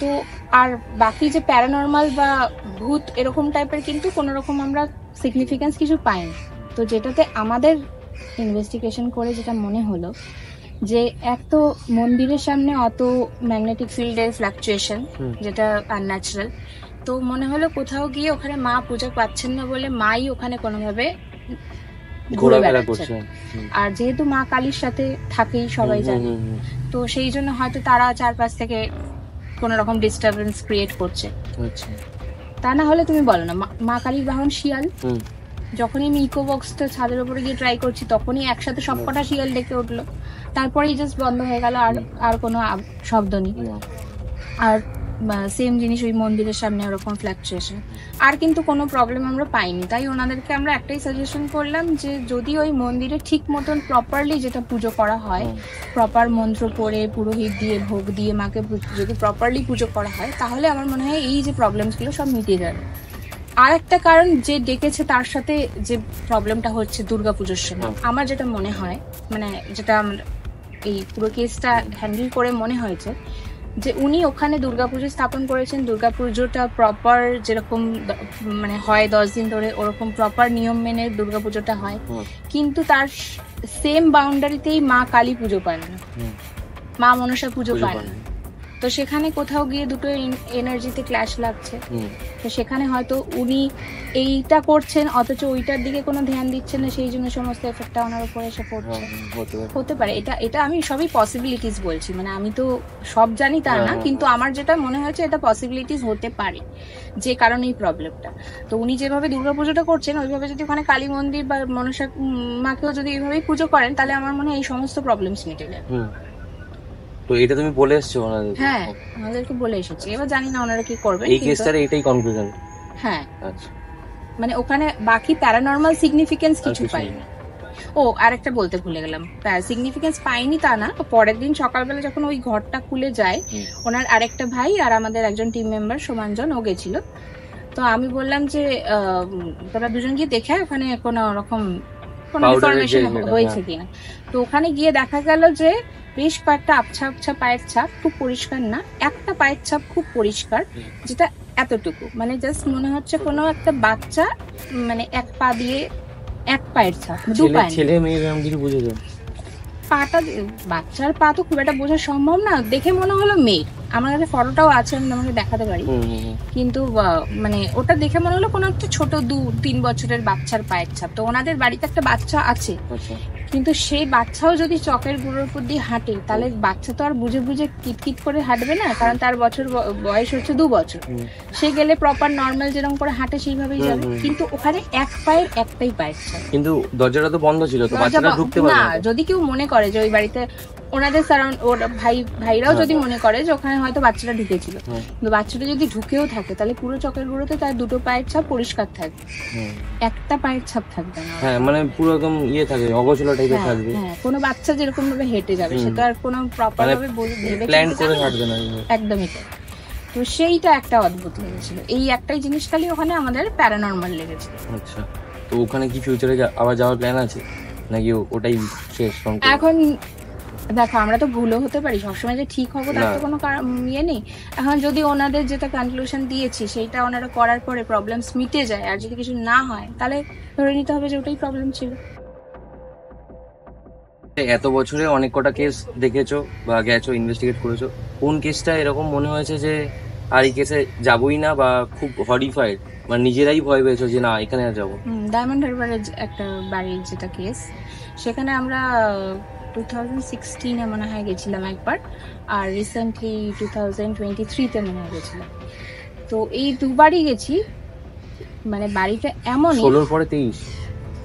তো আর বাকি যে প্যারানর্মাল বা ভূত এরকম টাইপের কিন্তু কোনো রকম আমরা সিগনিফিকেন্স কিছু পাইনি। তো যেটাতে আমাদের ইনভেস্টিগেশন করে যেটা মনে হলো, যে এক তো মন্দিরের সামনে অত ম্যাগনেটিক ফিল্ডের ফ্লাকচুয়েশন, যেটা আনন্যাচারাল। তো মনে হলো কোথাও গিয়ে ওখানে মা পূজা পাচ্ছেন না বলে মাই ওখানে কোনোভাবে ঘুরে বেড়াচ্ছে। আর যেহেতু মা কালীর সাথে থাকেই সবাই জানে, তো সেই জন্য হয়তো তারা চারপাশ থেকে কোন রকম ডিস্টারবেন্স ক্রিয়েট করছে। তা না হলে তুমি বলো না, মা কালীর বাহন শিয়াল। যখনই আমি ইকোবক্সটা ছাদের উপরে গিয়ে ট্রাই করছি, তখনই একসাথে সবকটা শিয়াল ডেকে উঠলো, তারপরেই জাস্ট বন্ধ হয়ে গেল, আর কোনো শব্দ নেই। আর সেম জিনিস ওই মন্দিরের সামনে ওরকম ফ্লাকচুয়েশন, আর কিন্তু কোনো প্রবলেম আমরা পাইনি। তাই ওনাদেরকে আমরা একটাই সাজেশন করলাম যে যদি ওই মন্দিরে ঠিক মতন প্রপারলি যেটা পুজো করা হয়, প্রপার মন্ত্র পড়ে পুরোহিত দিয়ে ভোগ দিয়ে মাকে যদি প্রপারলি পুজো করা হয়, তাহলে আমার মনে হয় এই যে প্রবলেমসগুলো সব মিটিয়ে যাবে। আর একটা কারণ, যে ডেকেছে তার সাথে যে প্রবলেমটা হচ্ছে দুর্গাপুজোর সময়, আমার যেটা মনে হয়, মানে যেটা আমার এই পুরো কেসটা হ্যান্ডেল করে মনে হয়েছে, যে উনি ওখানে দুর্গাপুজো স্থাপন করেছেন, দুর্গাপুজোটা প্রপার যেরকম মানে হয় 10 দিন ধরে, ওরকম প্রপার নিয়ম মেনে দুর্গাপুজোটা হয়, কিন্তু তার সেম বাউন্ডারিতেই মা কালী পুজো পান না। মা মনসা পুজো পায় না, তো সেখানে কোথাও গিয়ে দুটো এনার্জিতে ক্ল্যাশ লাগছে। তো সেখানে হয়তো উনি এইটা করছেন অথচ ওইটার দিকে কোনো ধ্যান দিচ্ছেন না, সেই জন্য সমস্ত এফেক্টটা ওনার উপরে এসে পড়ছে। হতে পারে, এটা আমি সবই পসিবিলিটিস বলছি, মানে আমি তো সব জানি তা না, কিন্তু আমার যেটা মনে হয়েছে এটা পসিবিলিটিস হতে পারে যে কারণে এই প্রবলেমটা। তো উনি যেভাবে দুর্গাপুজোটা করছেন ওইভাবে যদি ওখানে কালী মন্দির বা মনসা মাকেও যদি এইভাবেই পুজো করেন তাহলে আমার মনে হয় এই সমস্ত প্রবলেমস মিটে যাবে। তো এটা তুমি বলে এসছো ওনাদের? হ্যাঁ, আমাদেরকে বলে এসেছি, এবার জানি না ওনারা কি করবেন। এই কেসটার এটাই কনক্লুশন? হ্যাঁ, আচ্ছা। মানে ওখানে বাকি প্যারানর্মাল সিগনিফিকেন্স কিছু পাইনি। ও আরেকটা বলতে ভুলে গেলাম, সিগনিফিকেন্স পাইনি তা না, পরের দিন সকালবেলা যখন ওই ঘরটা খুলে যায়, ওনার আরেকটা ভাই আর আমাদের একজন টিম মেম্বার সোমানজন ও গেছিল। তো আমি বললাম যে তোরা দুজন গিয়ে দেখে ওখানে কোনো রকম কোনো ইনফরমেশন হয়েছে কিনা। তো ওখানে গিয়ে দেখা গেল যে বেশ কয়েকটা আবছা আবছা পায়ের ছাপ, খুব পরিষ্কার না, একটা পায়ের ছাপ খুব পরিষ্কার, যেটা এতটুকু, মানে জাস্ট মনে হচ্ছে কোনো একটা বাচ্চা মানে এক পা দিয়ে এক পায়ের ছাপ, দু পায়ে। ছেলে মেয়ে এরকম কিছু বুঝে যাবে? পাটা, বাচ্চার পা তো খুব একটা বোঝা সম্ভব না, দেখে মনে হলো মেয়ে। আমার কাছে ফটোটাও আছে, আমি তোমাকে দেখাতে পারি, কিন্তু মানে ওটা দেখে মনে হলো কোনো একটা ছোট 2-3 বছরের বাচ্চার পায়ের ছাপ। তো ওনাদের বাড়িতে একটা বাচ্চা আছে, কিন্তু সেই বাচ্চাও যদি চকের গুঁড়োর উপর দিয়ে হাঁটে তাহলে বাচ্চা তো আর বুঝে বুঝে কিটকিট করে হাঁটবে না, কারণ তার বয়স হচ্ছে 2 বছর। সে গেলে প্রপার নর্মাল যেরকম করে হাঁটে সেইভাবেই যাবে, কিন্তু ওখানে এক পায়ের একটাই পায়ের ছাপ। কিন্তু দরজাটা তো বন্ধ ছিল, তো বাচ্চাটা ঢুকতে পারে না। যদি কেউ মনে করে যে ওই বাড়িতে ওনাদের ভাইরাও যদি মনে করে যে ওখানে হয়তো বাচ্চাটা ঢুকেছিল, কিন্তু বাচ্চাটা যদি ঢুকেও থাকে তাহলে পুরো চকের গুঁড়োতে তার দুটো পায়ের ছাপ পরিষ্কার থাকবে, একটা পায়ের ছাপ থাকবে না। হ্যাঁ, মানে পুরো একদম ইয়ে থাকে, অগোছালো টাইপের থাকবে। হ্যাঁ, কোনো বাচ্চা যেরকম ভাবে হেঁটে যাবে সেটা আর কোনো প্রপার ভাবে ভেবে প্ল্যান করে হাঁটবে না, একদমই তাই। তো সেইটা একটা অদ্ভুত লেগেছিল, এই একটাই জিনিস খালি ওখানে আমাদের প্যারানর্মাল লেগেছিল। আচ্ছা, তো ওখানে কি ফিউচারে আবার যাওয়ার প্ল্যান আছে নাকি ওটাই শেষ? এখন দেখো, আমরা তো ভুলও হতে পারি, সবসময় যে ঠিক হবো তার তো কোনো ইয়ে নেই। এখন যদি ওনাদের যেটা কনক্লুশন দিয়েছি সেইটা ওনারা করার পরে প্রবলেমস মিটে যায়, আর যদি কিছু না হয় তাহলে ধরে নিতে হবে যে ওটাই প্রবলেম ছিল। এত বছরে অনেক কটা কেস দেখেছো বা গেছো, ইনভেস্টিগেট করেছো, কোন কেসটা এরকম মনে হয়েছে যে আর এই কেসে যাবোই না, বা খুব হরিফাইড, মানে নিজেরাই ভয় পেয়েছো যে না এখানে আর যাবো? ডায়মন্ড হারবারের একটা বাড়ির যেটা কেস, সেখানে আমরা 2016-এ মনে হয় গেছিলাম একবার, আর রিসেন্টলি 2023-তে মনে হয় গেছিলাম। তো এই দুবারই গেছি, মানে বাড়িটা এমন 16 পরে 23,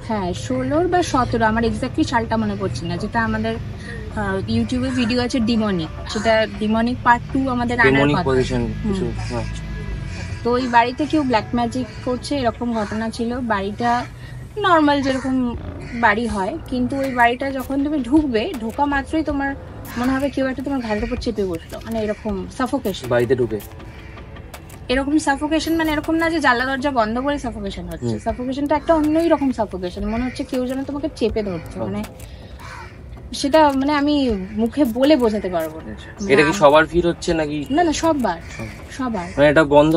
হ্যাঁ 16 বা 17, আমার এক্স্যাক্টলি সালটা মনে পড়ছে না। যেটা আমাদের ইউটিউবে ভিডিও আছে ডিমনিক, সেটা ডিমনিক পার্ট 2 আমাদের আনার কথা। তো ওই বাড়িতে কেউ ব্ল্যাক ম্যাজিক করছে এরকম ঘটনা ছিল। বাড়িটা নর্মাল যেরকম বাড়ি হয়, কিন্তু ওই বাড়িটা যখন তুমি ঢুকবে, ঢোকা মাত্রই তোমার মনে হবে কেউ একটা তোমার ঘাড়ের উপর চেপে বসলো, মানে এরকম সাফোকেশন। বাড়িতে ঢুকে এরকম সাফোকেশন, মানে এরকম না যে জানলা দরজা বন্ধ করে সাফোকেশন হচ্ছে, সাফোকেশনটা একটা অন্যই রকম সাফোকেশন, মনে হচ্ছে কেউ যেন তোমাকে চেপে ধরছে, মানে সেটা মানে আমি মুখে বলে বোঝাতে পারবো না। এটা কি সবার ফিল হচ্ছে নাকি? না না, সবার, মানে এটা বন্ধ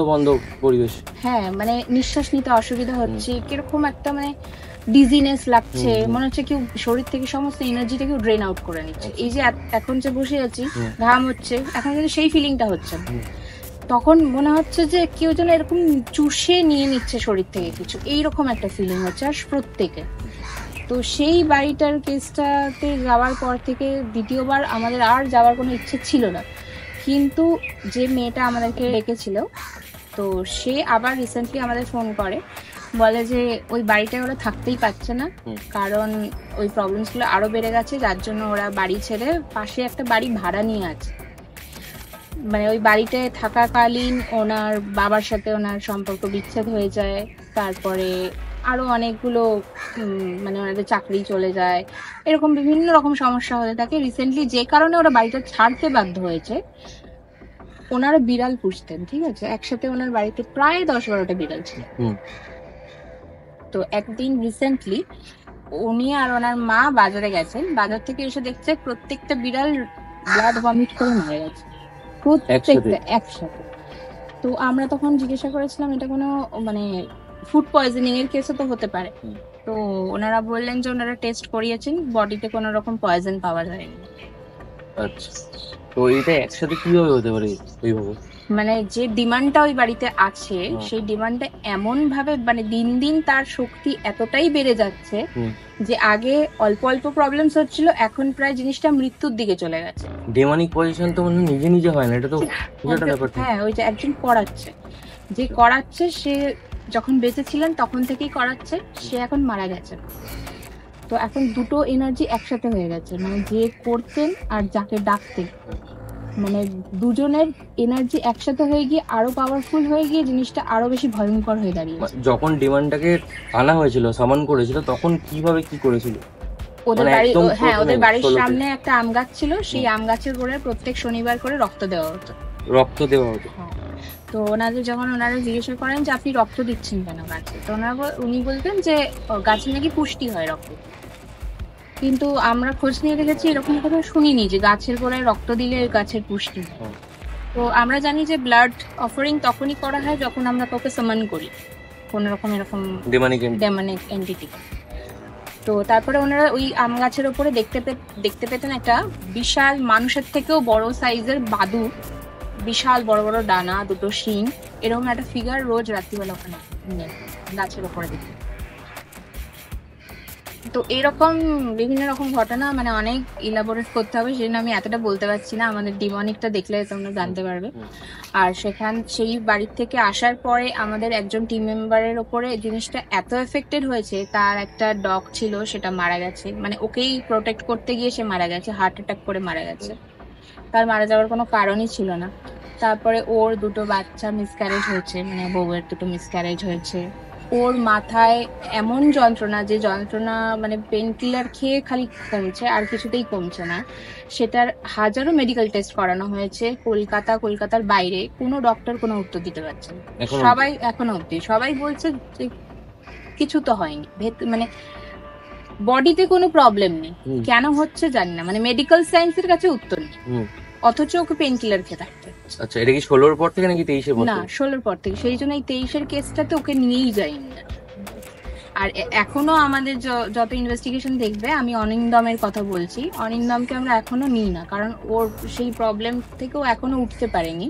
পরিবেশ। হ্যাঁ, মানে নিঃশ্বাস নিতে অসুবিধা হচ্ছে, কিরকম একটা মানে ডিজিনেস লাগছে, মনে হচ্ছে কেউ শরীর থেকে সমস্ত এনার্জিটা কেউ ড্রেন আউট করে নিচ্ছে। এই যে এখন যে বসে আছি, ঘাম হচ্ছে, এখন কিন্তু সেই ফিলিংটা হচ্ছে না। তখন মনে হচ্ছে যে কেউ যেন এরকম চুষে নিয়ে নিচ্ছে শরীর থেকে কিছু, এইরকম একটা ফিলিং হচ্ছে আর প্রত্যেকে। তো সেই বাড়িটার কেসটাতে যাওয়ার পর থেকে দ্বিতীয়বার আমাদের আর যাওয়ার কোনো ইচ্ছে ছিল না, কিন্তু যে মেয়েটা আমাদেরকে ডেকেছিল, তো সে আবার রিসেন্টলি আমাদের ফোন করে, বলে যে ওই বাড়িটায় ওরা থাকতেই পারছে না, কারণ ওই প্রবলেমসগুলো আরো বেড়ে গেছে, যার জন্য ওরা বাড়ি ছেড়ে পাশে একটা বাড়ি ভাড়া নিয়ে আছে। মানে ওই বাড়িতে থাকাকালীন ওনার বাবার সাথে ওনার সম্পর্ক বিচ্ছেদ হয়ে যায়, তারপরে আরো অনেকগুলো মানে ওনাদের চাকরি চলে যায়, এরকম বিভিন্ন রকম সমস্যা হতে থাকে। রিসেন্টলি যে কারণে ওরা বাড়িটা ছাড়তে বাধ্য হয়েছে, ওনারা বিড়াল পুষতেন, ঠিক আছে, একসাথে ওনার বাড়িতে প্রায় 10-12টা বিড়াল ছিল। তো একদিন রিসেন্টলি উনি আর ওনার মা বাজারে গেছেন, বাজার থেকে এসে দেখছে প্রত্যেকটা বিড়াল ব্লাড ভমিট করে মারা গেছে, প্রত্যেকটা একসাথে। তো আমরা তখন জিজ্ঞাসা করেছিলাম এটা কোনো মানে ফুড পয়জনিং এর কেসও তো হতে পারে। তো ওনারা বললেন যে ওনারা টেস্ট করিয়েছেন, বডিতে কোনো রকম পয়জন পাওয়া যায়নি। আচ্ছা, তো এটা একসাথে কিভাবে হতে পারে এইভাবে? মানে যে ডিমান্ডটা ওই বাড়িতে আছে সেই ডিমান্ডটা এমন ভাবে মানে দিন দিন তার শক্তি এতটাই বেড়ে যাচ্ছে যে আগে অল্প অল্প প্রবলেমস হচ্ছিল, এখন প্রায় জিনিসটা মৃত্যুর দিকে চলে গেছে। ডেমনিক পজিশন তো মানে নিজে নিজে হয় না, এটা তো হ্যাঁ, ওই যে একজন করাচ্ছে, যে করাচ্ছে সে যখন বেঁচে ছিলেন তখন থেকেই করাচ্ছে, সে এখন মারা গেছে। তো এখন দুটো এনার্জি একসাথে হয়ে গেছে, মানে যে করতেন আর যাকে ডাকতেন, মানে দুজনের এনার্জি একসাথে হয়ে গিয়ে আরো পাওয়ারফুল হয়ে গিয়ে জিনিসটা আরো বেশি ভয়ঙ্কর হয়ে দাঁড়িয়েছে। যখন ডিমান্ডটাকে আনা হয়েছিল, সামান করেছিল, তখন কিভাবে কি করেছিল? ওদের বাড়ি, হ্যাঁ ওদের বাড়ির সামনে একটা আম গাছ ছিল, সেই আম গাছের গোড়ায় প্রত্যেক শনিবার করে রক্ত দেওয়া হতো। রক্ত দেওয়া হতো? তো ওনাদের যখন ওনারা জিজ্ঞাসা করেন যে আপনি রক্ত দিচ্ছেন কেন গাছে, তো উনি বলতেন যে গাছে নাকি পুষ্টি হয় রক্ত। কিন্তু আমরা খোঁজ নিয়ে দেখেছি এরকম কথা শুনিনি যে গাছের গোড়ায় রক্ত দিলে গাছের পুষ্টি হয়। তো আমরা জানি যে ব্লাড অফারিং তখনই করা হয় যখন আমরা কাউকে সামান করি, কোন রকম এরকম ডেমনিক এন্টিটি। তো তারপরে ওনারা ওই আম গাছের ওপরে দেখতে পেতেন একটা বিশাল মানুষের থেকেও বড় সাইজের বাদুড়, বিশাল বড় বড় ডানা, দুটো শিং, এরকম একটা ফিগার রোজ রাত্রিবেলা ওখানে গাছের ওপরে দেখতে। তো এরকম বিভিন্ন রকম ঘটনা, মানে অনেক ইলাবোরেট করতে হবে, সেজন্য আমি এতটা বলতে পারছি না। আমাদের ডিমনিকটা দেখলে তোমরা জানতে পারবে। আর সেই বাড়ির থেকে আসার পরে আমাদের একজন টিম মেম্বারের ওপরে জিনিসটা এত এফেক্টেড হয়েছে, তার একটা ডগ ছিল, সেটা মারা গেছে, মানে ওকেই প্রোটেক্ট করতে গিয়ে সে মারা গেছে, হার্ট অ্যাটাক করে মারা গেছে। তার মারা যাওয়ার কোনো কারণই ছিল না। তারপরে ওর দুটো বাচ্চা মিসক্যারেজ হয়েছে, মানে বউয়ের দুটো মিসক্যারেজ হয়েছে। ওর মাথায় এমন যন্ত্রণা, যে যন্ত্রণা মানে পেন কিলার খেয়ে খালি কমছে, আর কিছুতেই কমছে না। সেটার হাজারো মেডিকেল টেস্ট করানো হয়েছে কলকাতার বাইরে, কোনো ডক্টর কোনো উত্তর দিতে পারছে না। সবাই এখনো অব্দি সবাই বলছে যে কিছু তো হয়নি, মানে বডিতে কোনো প্রবলেম নেই, কেন হচ্ছে জানি না, মানে মেডিকেল সায়েন্সের কাছে উত্তর নেই, অথচ ওকে পেন কিলার খেয়ে থাকতে। আচ্ছা, এটা কি 16 পর থেকে নাকি 23 পর? না, 16 পর থেকে। সেই জন্য এই 23 কেসটাতে ওকে নিয়েই যায়নি। আর এখনো আমাদের যত ইনভেস্টিগেশন দেখবে, আমি অনিন্দমের কথা বলছি, অনিন্দমকে আমরা এখনো নিই না, কারণ ওর সেই প্রবলেম থেকেও এখনো উঠতে পারেনি।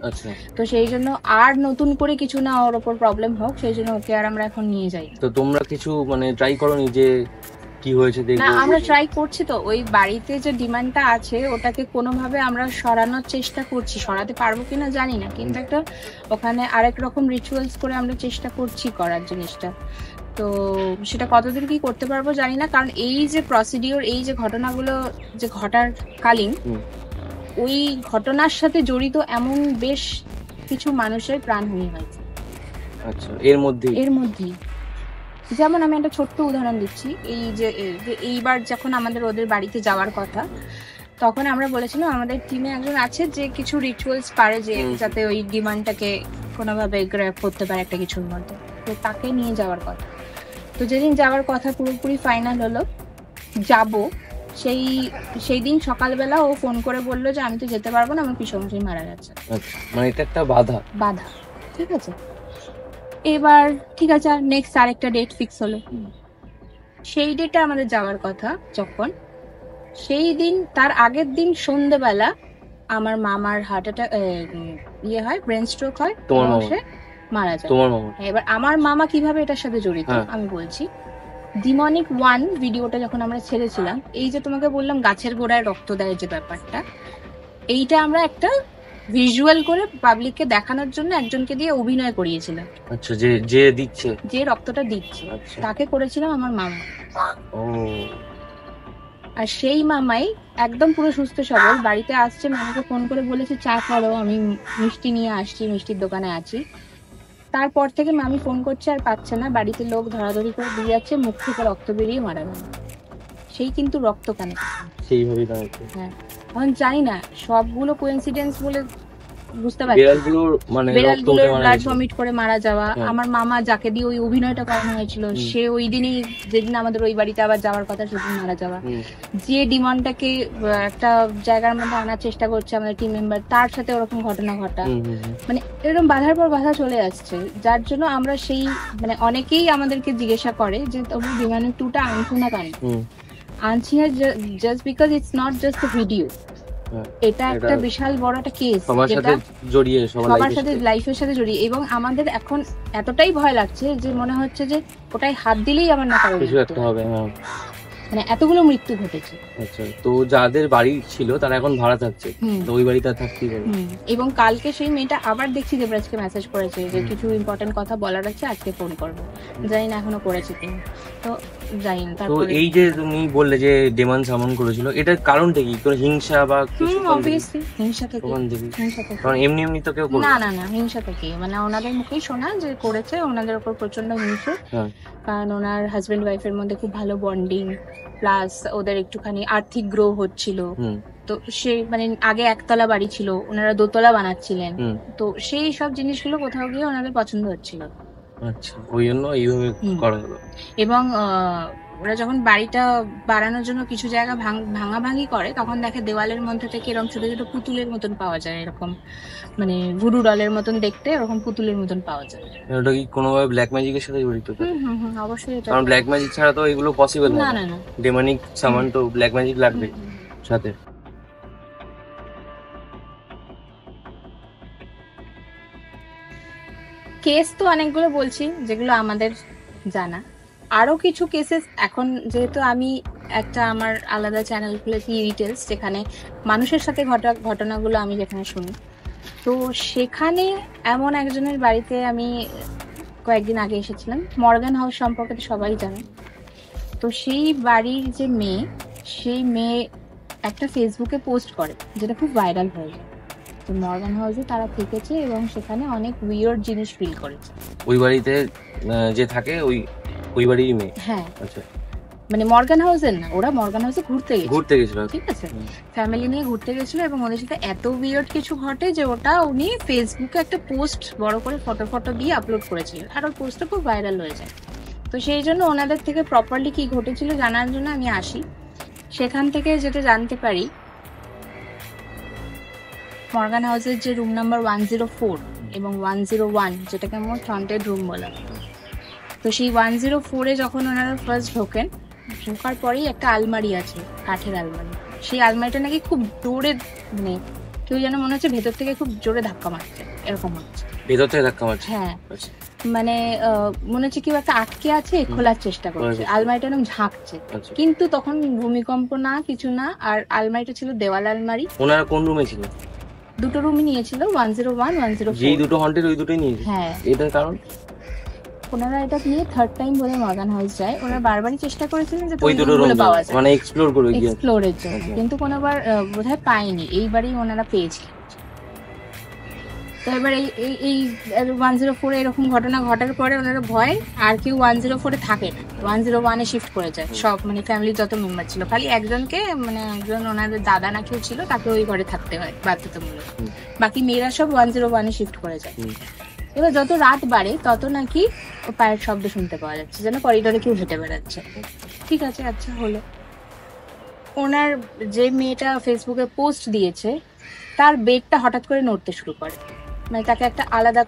তো সেই জন্য আর নতুন করে কিছু না ওর ওপর প্রবলেম হোক, সেই জন্য ওকে আর আমরা এখন নিয়ে যাই। তো তোমরা কিছু মানে ট্রাই করোনি যে কি হয়েছে দেখো? না, আমরা ট্রাই করছি তো, ওই বাড়িতে যে ডিমান্ডটা আছে ওটাকে কোনোভাবে আমরা সরানোর চেষ্টা করছি, সরাতে পারবো কিনা জানি না, কিন্তু একটা ওখানে আরেক রকম রিচুয়ালস করে আমরা চেষ্টা করছি করার জিনিসটা। তো সেটা কতদূর কি করতে পারবো জানি না, কারণ এই যে প্রসিডিওর, এই যে ঘটনাগুলো যে ঘটার কালীন, ওই ঘটনার সাথে জড়িত এমন বেশ কিছু মানুষের প্রাণহানি হয়েছে। আচ্ছা, এর মধ্যেই যেমন আমি একটা ছোট্ট উদাহরণ দিচ্ছি, এই যে এইবার যখন আমাদের ওদের বাড়িতে যাওয়ার কথা, তখন আমরা বলেছিলাম আমাদের টিমে একজন আছে যে কিছু রিচুয়ালস পারে, যে যাতে ওই ডিমান্ডটাকে কোনোভাবে গ্র্যাব করতে পারে একটা কিছুর মধ্যে, তো তাকে নিয়ে যাওয়ার কথা। তো যেদিন যাওয়ার কথা পুরোপুরি ফাইনাল হলো, যাব, সেই দিন সকালবেলা ও ফোন করে বললো যে আমি তো যেতে পারবো না, আমার পিসমশাই মারা গেছে। মানে এটা একটা বাধা, ঠিক আছে। এবার ঠিক আছে, নেক্সট আরেকটা ডেট ফিক্স হলো, সেই ডেটে আমাদের যাওয়ার কথা যখন, সেই দিন তার আগের দিন সন্ধ্যেবেলা আমার মামার হার্ট অ্যাটাক হয়, ব্রেন স্ট্রোক হয়, সে মারা যায়। এবার আমার মামা কিভাবে এটার সাথে জড়িত আমি বলছি। ডিমনিক 1 ভিডিওটা যখন আমরা ছেড়েছিলাম, এই যে তোমাকে বললাম গাছের গোড়ায় রক্ত দেয় যে ব্যাপারটা, এইটা আমরা একটা ভিজুয়াল করে পাবলিককে দেখানোর জন্য একজনকে দিয়ে অভিনয় করিয়েছিলাম। আচ্ছা, যে দিচ্ছে, যে রক্তটা দিচ্ছে, তাকে করেছিলাম আমার মামা। আর সেই মামাই একদম পুরো সুস্থ সবল বাড়িতে আসছে, মামাকে ফোন করে বলেছে চা করো, আমি মিষ্টি নিয়ে আসছি, মিষ্টির দোকানে আছি। তারপর থেকে মামি ফোন করছে আর পাচ্ছে না, বাড়িতে লোক ধরাধরি করে দিয়ে যাচ্ছে, মুখ থেকে রক্ত বেরিয়ে মারা গেল। সেই কিন্তু রক্ত কানে সেইভাবেই। হ্যাঁ, এখন জানি না সবগুলো কোইন্সিডেন্স বলে বুঝতে পারছি। বেড়ালগুলোর ব্লাড ভমিট করে মারা যাওয়া, আমার মামা যাকে দিয়ে ওই অভিনয়টা করানো হয়েছিল, সে ওই দিনই, যেদিন আমাদের ওই বাড়িতে আবার যাওয়ার কথা, সেদিন মারা যাওয়া। যে ডিমান্ডটাকে একটা জায়গার মধ্যে আনার চেষ্টা করছে আমাদের টিম মেম্বার, তার সাথে ওরকম ঘটনা ঘটা, মানে এরকম বাধার পর বাধা চলে আসছে, যার জন্য আমরা সেই মানে অনেকেই আমাদেরকে জিজ্ঞাসা করে যে তোমরা ডিমান্ড 2টা আনছো না কেন? আনছি না just because it's not just a video, এটা একটা বিশাল বড় একটা কেস, সবার সাথে জড়িয়ে, সবার সাথে লাইফের সাথে জড়িয়ে, এবং আমাদের এখন এতটাই ভয় লাগছে যে মনে হচ্ছে যে ওটাই হাত দিলেই আমার না কারো কিছু একটা হবে। মানে এতগুলো মৃত্যু ঘটেছে। আচ্ছা, তো যাদের বাড়ি ছিল তারা এখন ভাড়া থাকছে, তো ওই বাড়িতে থাকতেই পারে। এবং কালকে সেই মেয়েটা আবার দেখছি দেবরাজকে মেসেজ করেছে যে কিছু ইম্পর্টেন্ট কথা বলার আছে, আজকে ফোন করবো। জানি না এখনো করেছে কিনা, তো জানি না। তো এই যে তুমি বললে যে ডেমন সামন করেছিল, এটার কারণটা কি? কোনো হিংসা বা কিছু? অবভিয়াসলি হিংসা থেকে। কারণ এমনি এমনি তো কেউ না না না, হিংসা থেকে। মানে ওনাদের মুখেই শোনা যে করেছে, ওনাদের উপর প্রচন্ড হিংসা। কারণ ওনার হাজবেন্ড ওয়াইফের মধ্যে খুব ভালো বন্ডিং, প্লাস ওদের একটুখানি আর্থিক গ্রো হচ্ছিল। তো সেই মানে আগে একতলা বাড়ি ছিল, ওনারা দোতলা বানাচ্ছিলেন, তো সেই সব জিনিসগুলো কোথাও গিয়ে ওনাদের পছন্দ হচ্ছিল। আচ্ছা, ওই জন্য এইভাবে করা হলো। এবং ওরা যখন বাড়িটা বাড়ানোর জন্য কিছু জায়গা ভাঙাভাঙি করে, তখন দেখে দেওয়ালের মধ্যে থেকে এরকম ছোট ছোট পুতুলের মতন পাওয়া যায়, এরকম মানে ভুডু ডলের মতন দেখতে, এরকম পুতুলের মতন পাওয়া যায়। এটা কি কোনোভাবে ব্ল্যাক ম্যাজিকের সাথে জড়িত? অবশ্যই। কারণ ব্ল্যাক ম্যাজিক ছাড়া তো এগুলো পসিবল না। না না, ডেমনিক সামান তো ব্ল্যাক ম্যাজিক লাগবে সাথে। কেস তো অনেকগুলো বলছি যেগুলো আমাদের জানা, আরো কিছু কেসেস এখন, যেহেতু আমি একটা আমার আলাদা চ্যানেল খুলেছি ডিটেলস, যেখানে মানুষের সাথে ঘটনাগুলো আমি যেখানে শুনি, তো সেখানে এমন একজনের বাড়িতে আমি কয়েকদিন আগে এসেছিলাম। মর্গান হাউস সম্পর্কে তো সবাই জানে। তো সেই বাড়ির যে মেয়ে, সেই মেয়ে একটা ফেসবুকে পোস্ট করে, যেটা খুব ভাইরাল হয়ে যায়। তো মর্গান হাউসে তারা থেকেছে এবং সেখানে অনেক উইয়ার্ড জিনিস ফিল করেছে। ওই বাড়িতে যে থাকে ওই বাড়ির মেয়ে? হ্যাঁ। আচ্ছা, মানে মর্গান হাউসের না, ওরা মর্গান হাউসে ঘুরতে গেছিল, ঠিক আছে, ফ্যামিলি নিয়ে ঘুরতে গেছিল, এবং ওদের সাথে এত উইয়ার্ড কিছু ঘটে যে ওটা উনি ফেসবুকে একটা পোস্ট বড় করে ফটো দিয়ে আপলোড করেছিলেন, আর ওই পোস্টটা খুব ভাইরাল হয়ে যায়। তো সেই জন্য ওনাদের থেকে প্রপারলি কি ঘটেছিল জানার জন্য আমি আসি। সেখান থেকে যেটা জানতে পারি, মর্গান হাউসের যে রুম নাম্বার 104 এবং 101, যেটাকে মোট হন্টেড রুম বলা, তো সেই 104-এ যখন ওনারা ফার্স্ট ঢোকার পরেই একটা আলমারি আছে, কাঠের আলমারি। সেই আলমারিটা নাকি খুব জোরে, মানে কেউ যেন মনে হচ্ছে ভেতর থেকে খুব জোরে ধাক্কা মারছে, এরকম হচ্ছে। ভেতর থেকে ধাক্কা মারছে? হ্যাঁ, মানে মনে হচ্ছে কেউ একটা আটকে আছে, খোলার চেষ্টা করছে, আলমারিটা এরকম ঝাঁকছে। কিন্তু তখন ভূমিকম্প না, কিছু না, আর আলমারিটা ছিল দেওয়াল আলমারি। ওনারা কোন রুমে ছিল? দুটো রুমই নিয়েছিল, 101, 104। যেই দুটো হন্টেড ওই দুটোই নিয়েছে? হ্যাঁ। এটার কারণ? ওনারা এটা নিয়ে থার্ড টাইম বলে মর্গান হাউস যায়। ওনারা বারবারই চেষ্টা করেছিলেন যে ওই দুটো রুম পাওয়া যায়, মানে এক্সপ্লোরের জন্য, কিন্তু কোনোবার বোধহয় পায়নি। এইবারই ওনারা পেয়েছে। তো এবার এই 104-এ এরকম ঘটনা ঘটার পরে ওনারা ভয়, আর কেউ 104-এ থাকে না, 101-এ শিফট করে যায় সব, মানে ফ্যামিলির যত মেম্বার ছিল। খালি একজনকে, মানে একজন ওনাদের দাদা না কেউ ছিল, তাকে ওই ঘরে থাকতে হয় বাধ্যতামূলক। বাকি মেয়েরা সব 101-এ শিফট করে যায়। এবার যত রাত বাড়ে তত নাকি পায়ের শব্দ শুনতে পাওয়া যাচ্ছে, যেন করিডোরে কেউ হেঁটে বেড়াচ্ছে। ঠিক আছে, আচ্ছা হলো। ওনার যে মেয়েটা ফেসবুকে পোস্ট দিয়েছে, তার বেডটা হঠাৎ করে নড়তে শুরু করে, মানে তাকে একটা আলাদা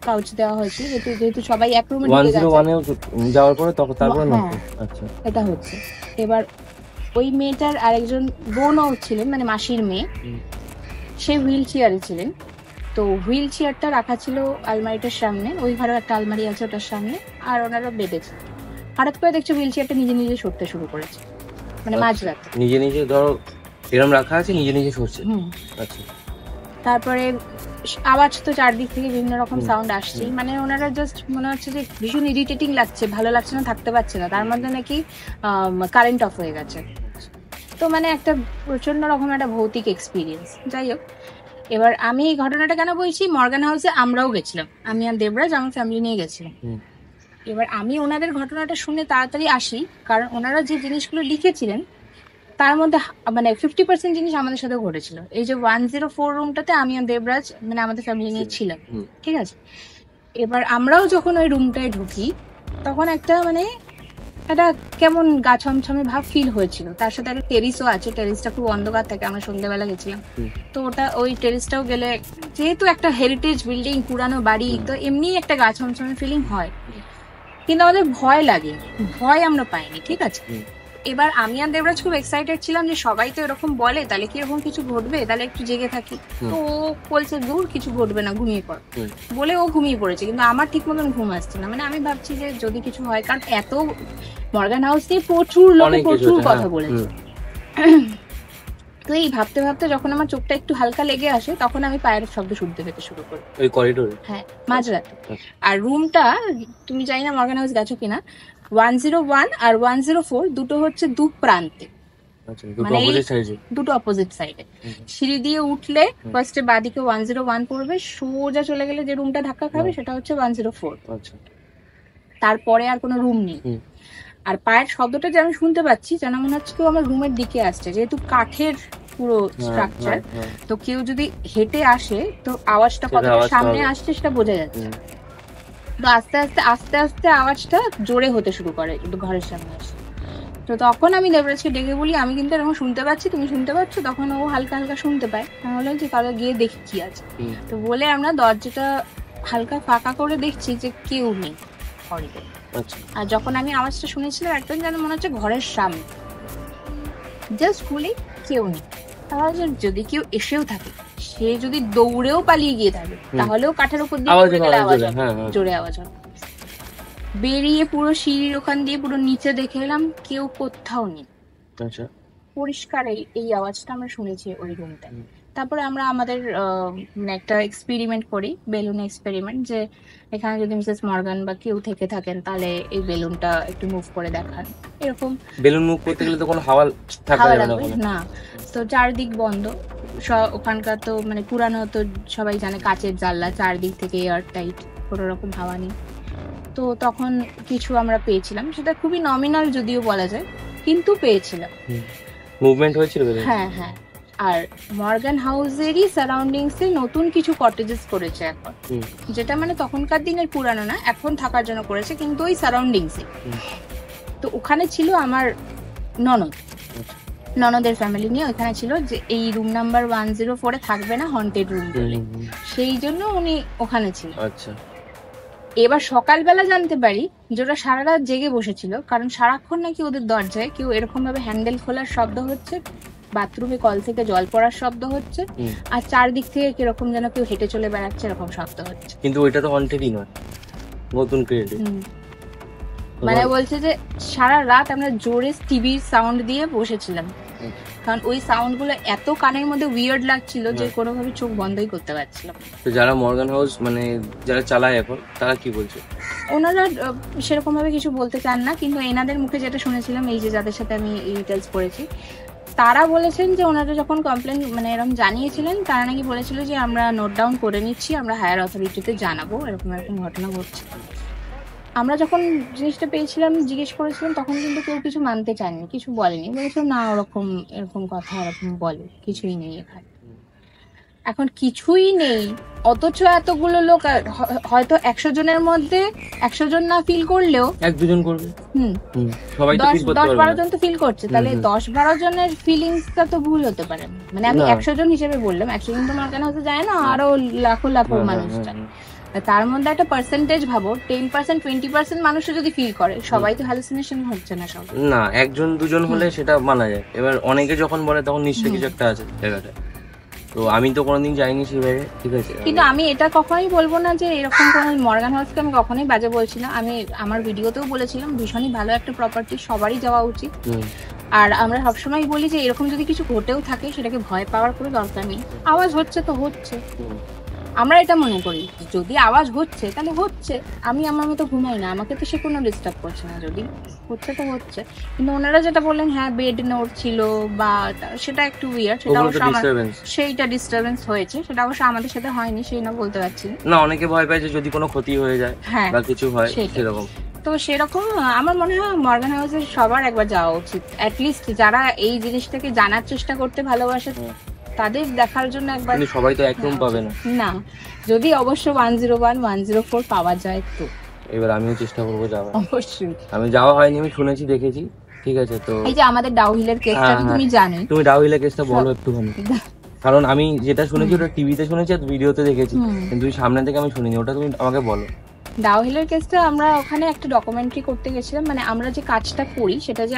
কাউচ দেওয়া হয়েছে, যেহেতু সবাই এক রুমে যাওয়ার পরে তারপরে আচ্ছা এটা হচ্ছে। এবার ওই মেয়েটার আরেকজন বোনও ছিলেন, মানে মাসির মেয়ে, সে হুইল চেয়ারে ছিলেন। তো হুইল চেয়ারটা রাখা ছিল আলমারিটার সামনে, ওই ঘরেও একটা আলমারি আছে ওটার সামনে, আর ওনারা বেডে ছিল। হঠাৎ করে দেখছে হুইল চেয়ারটা নিজে নিজে সরতে শুরু করেছে, মানে মাঝরাতে নিজে ধরো এরকম রাখা আছে, নিজে সরছে। আচ্ছা, তারপরে আওয়াজ তো চারদিক থেকে বিভিন্ন রকম সাউন্ড আসছে, মানে ওনারা জাস্ট মনে হচ্ছে যে ভীষণ ইরিটেটিং লাগছে, ভালো লাগছে না, থাকতে পারছে না। তার মধ্যে নাকি কারেন্ট অফ হয়ে গেছে। তো মানে একটা প্রচন্ড রকম একটা ভৌতিক এক্সপিরিয়েন্স। যাই হোক, এবার আমি এই ঘটনাটা কেন বলছি, মর্গান হাউসে আমরাও গেছিলাম, আমি আর দেবরাজ আমার ফ্যামিলি নিয়ে গেছিলাম। এবার আমি ওনাদের ঘটনাটা শুনে তাড়াতাড়ি আসি, কারণ ওনারা যে জিনিসগুলো লিখেছিলেন তার মধ্যে মানে 50% জিনিস আমাদের সাথে ঘটেছিল। এই যে 104 রুমটাতে আমি আর দেবরাজ, মানে আমাদের ফ্যামিলি নিয়ে ছিলাম, ঠিক আছে। এবার আমরাও যখন ওই রুমটায় ঢুকি, তখন একটা মানে একটা কেমন গা ছমছমে ভাব ফিল হয়েছিল। তার সাথে একটা টেরিসও আছে, টেরিসটা খুব অন্ধকার থাকে, আমরা সন্ধ্যেবেলা গেছিলাম। তো ওই টেরিসটাও গেলে, যেহেতু একটা হেরিটেজ বিল্ডিং, পুরানো বাড়ি, তো এমনি একটা গা ছমছমে ফিলিং হয়, কিন্তু আমাদের ভয় লাগে, ভয় আমরা পাইনি, ঠিক আছে। এবার আমি আর দেবরাজ খুব এক্সাইটেড ছিলাম যে সবাই তো এরকম বলে, তাহলে কি এরকম কিছু ঘটবে, তাহলে একটু জেগে থাকি। তো ও বলছে দূর কিছু ঘটবে না, ঘুমিয়ে পড়, বলে ও ঘুমিয়ে পড়েছে। কিন্তু আমার ঠিক মতন ঘুম আসছে না, মানে আমি ভাবছি যে যদি কিছু হয়, কারণ এত মর্গান হাউস নিয়ে প্রচুর লোকে প্রচুর কথা বলেছে। তো এই ভাবতে ভাবতে যখন আমার চোখটা একটু হালকা লেগে আসে, তখন আমি পায়ের শব্দ শুনতে পেতে শুরু করি ওই করিডোরে। হ্যাঁ, মাঝরাতে। আর রুমটা তুমি জানি না মর্গান হাউস গেছো কিনা, 101 আর 104 দুটো হচ্ছে দু প্রান্তে, মানে দুটো অপোজিট সাইডে। সিঁড়ি দিয়ে উঠলে ফার্স্টে বাদিকে 101 পড়বে, সোজা চলে গেলে যে রুমটা ধাক্কা খাবে সেটা হচ্ছে 104। তারপরে আর কোনো রুম নেই। আর পায়ের শব্দটা যে আমি শুনতে পাচ্ছি, যেন মনে হচ্ছে কেউ আমার রুমের দিকে আসছে, যেহেতু কাঠের পুরো স্ট্রাকচার, তো কেউ যদি হেঁটে আসে তো আওয়াজটা কতটা সামনে আসছে সেটা বোঝা যাচ্ছে। তো আস্তে আস্তে আস্তে আস্তে আওয়াজটা জোরে হতে শুরু করে কিন্তু ঘরের সামনে আসে। তো তখন আমি দেবরাজকে ডেকে বলি, আমি কিন্তু এরকম শুনতে পাচ্ছি, তুমি শুনতে পাচ্ছ? তখন ও হালকা হালকা শুনতে পায়। আমি বললাম যে কারো গিয়ে দেখি কি আছে। তো বলে আমরা দরজাটা হালকা ফাঁকা করে দেখছি যে কেউ নেই করিডোরে। আর যখন আমি আওয়াজটা শুনেছিলাম একদম যেন মনে হচ্ছে ঘরের সামনে, জাস্ট খুলি কেউ নেই। তাহলে যদি কেউ এসেও থাকে, সে যদি দৌড়েও পালিয়ে গিয়ে থাকে, তাহলেও কাঠের উপর দিয়ে জোরে আওয়াজ হবে। বেরিয়ে পুরো সিঁড়ির ওখান দিয়ে পুরো নিচে দেখে এলাম, কেউ কোথাও নেই। পরিষ্কার এই আওয়াজটা আমরা শুনেছি ওই রুমটায়। তারপরে আমরা আমাদের একটা এক্সপেরিমেন্ট করি, বেলুন এক্সপেরিমেন্ট, যে এখানে যদি মিসেস মর্গান বা কেউ থেকে থাকেন তাহলে এই বেলুনটা একটু মুভ করে দেখান। এরকম বেলুন মুভ করতে গেলে তো কোনো হাওয়া থাকা যাবে না, তো চারদিক বন্ধ। ওখানকার তো মানে পুরানো তো সবাই জানে, কাচের জানলা, চারদিক থেকে এয়ার টাইট, কোনো রকম হাওয়া নেই। তো তখন কিছু আমরা পেয়েছিলাম, সেটা খুবই নমিনাল যদিও বলা যায়, কিন্তু পেয়েছিলাম। মুভমেন্ট হয়েছিল। হ্যাঁ হ্যাঁ। আর মর্গান হাউসেরই সারাউন্ডিংস এ নতুন কিছু কটেজেস করেছে এখন, যেটা মানে তখনকার দিনের পুরানো না, এখন থাকার জন্য করেছে, কিন্তু ওই সারাউন্ডিংস এ। তো ওখানে ছিল আমার ননদের ফ্যামিলি নিয়ে ওখানে ছিল, যে এই রুম নাম্বার 104 এ থাকবে না, হন্টেড রুম বলে, সেই জন্য উনি ওখানে ছিল। আচ্ছা। এবার সকালবেলা জানতে পারি যে ওরা সারা রাত জেগে বসেছিল, কারণ সারাক্ষণ নাকি ওদের দরজায় কেউ এরকম ভাবে হ্যান্ডেল খোলার শব্দ হচ্ছে, বাথরুমে কল থেকে জল পড়ার শব্দ হচ্ছে, আর চারদিক থেকে কিরকম যেন কেউ হেঁটে চলে বেড়াচ্ছে এরকম শব্দ হচ্ছে। কিন্তু ওইটা তো হন্টেডই নয়, নতুন ক্রিয়েটিভ। মানে বলছে যে সারা রাত আমরা জোরে টিভির সাউন্ড দিয়ে বসেছিলাম, কারণ ওই সাউন্ড গুলো এত কানের মধ্যে উইয়ার্ড লাগছিল যে কোনোভাবে চোখ বন্ধই করতে পারছিলাম। তো যারা মর্গান হাউস মানে যারা চালায় এখন, তারা কি বলছে? ওনারা সেরকম ভাবে কিছু বলতে চান না, কিন্তু এনাদের মুখে যেটা শুনেছিলাম, এই যে যাদের সাথে আমি ডিটেলস পড়েছি, তারা বলেছেন যে ওনারা যখন কমপ্লেন মানে এরকম জানিয়েছিলেন, তারা নাকি বলেছিল যে আমরা নোট ডাউন করে নিচ্ছি, আমরা হায়ার অথরিটিতে জানাবো, এরকম এরকম ঘটনা ঘটছে। আমরা যখন জিনিসটা পেয়েছিলাম, জিজ্ঞেস করেছিলাম, তখন কিন্তু কেউ কিছু মানতে চায়নি, কিছু বলেনি, বলেছিল না ওরকম এরকম কথা এরকম বলে, কিছুই নেই এখানে। এখন কিছুই নেই, অথচ এতগুলো লোক, হয়তো 100 জনের মধ্যে 100 জন না ফিল করলেও 1-2 জন করবে। সবাই তো ফিল করতে পারবে, 10-12 জন তো ফিল করছে, তাহলে 10-12 জনের ফিলিংসটা তো ভুল হতে পারে। মানে আমি 100 জন হিসেবে বললাম, 100 জন তো আমার কেন হতে যায় না, আরো লাখো লাখো মানুষ যায়। তার মধ্যে একটা পার্সেন্টেজ ভাবো, 10% 20% মানুষও যদি ফিল করে, সবাই তো হ্যালুসিনেশন হচ্ছে না সব না। 1-2 জন হলে সেটা মানা যায়, এবার অনেকে যখন বলে তখন নিশ্চয়ই কিছু একটা আছে জায়গাটা। তো আমি তো কোনোদিন যাইনি সেভাবে, ঠিক আছে, কিন্তু আমি এটা কখনোই বলবো না যে এরকম কোনো মর্গান হাউসকে আমি কখনোই বাজে বলছি না। আমি আমার ভিডিওতেও বলেছিলাম, ভীষণই ভালো একটা প্রপার্টি, সবারই যাওয়া উচিত। আর আমরা সবসময় বলি যে এরকম যদি কিছু ঘটেও থাকে, সেটাকে ভয় পাওয়ার কোনো দরকার নেই। আওয়াজ হচ্ছে তো হচ্ছে, আমরা এটা মনে করি যদি আওয়াজ হচ্ছে তাহলে হচ্ছে, আমি আমার মতো ঘুমাই না, আমাকে তো সে কোনো ডিস্টার্ব করছে না, যদি হচ্ছে তো হচ্ছে। কিন্তু ওনারা যেটা বললেন, হ্যাঁ বেড নোট ছিল বা, সেটা একটু উইয়ার্ড, সেটা অবশ্য সেইটা ডিস্টারবেন্স হয়েছে, সেটা অবশ্য আমাদের সাথে হয়নি, সেই না বলতে পারছি না। অনেকে ভয় পায় যে যদি কোনো ক্ষতি হয়ে যায় বা কিছু হয় সেরকম। তো সেরকম আমার মনে হয় মর্গান হাউসে সবার একবার যাওয়া উচিত, অ্যাটলিস্ট যারা এই জিনিসটাকে জানার চেষ্টা করতে ভালোবাসে তাদের দেখার জন্য একবার। সবাই তো এক রুম পাবে না, না, যদি অবশ্য 101 104 পাওয়া যায় তো এবার আমিও চেষ্টা করবো যাওয়ার। অবশ্যই, আমি যাওয়া হয়নি, আমি শুনেছি দেখেছি, ঠিক আছে। তো এই যে আমাদের ডাউহিলের কেসটা তুমি জানো, তুমি ডাউহিলের কেসটা বলো একটুখানি, কারণ আমি যেটা শুনেছি ওটা টিভিতে শুনেছি আর ভিডিওতে দেখেছি, কিন্তু সামনে থেকে আমি শুনিনি, ওটা তুমি আমাকে বলো। ডাউহিলের কেসটা আমরা ওখানে একটা ডকুমেন্টারি করতে গেছিলাম, মানে আমরা যে কাজটা করি সেটা যে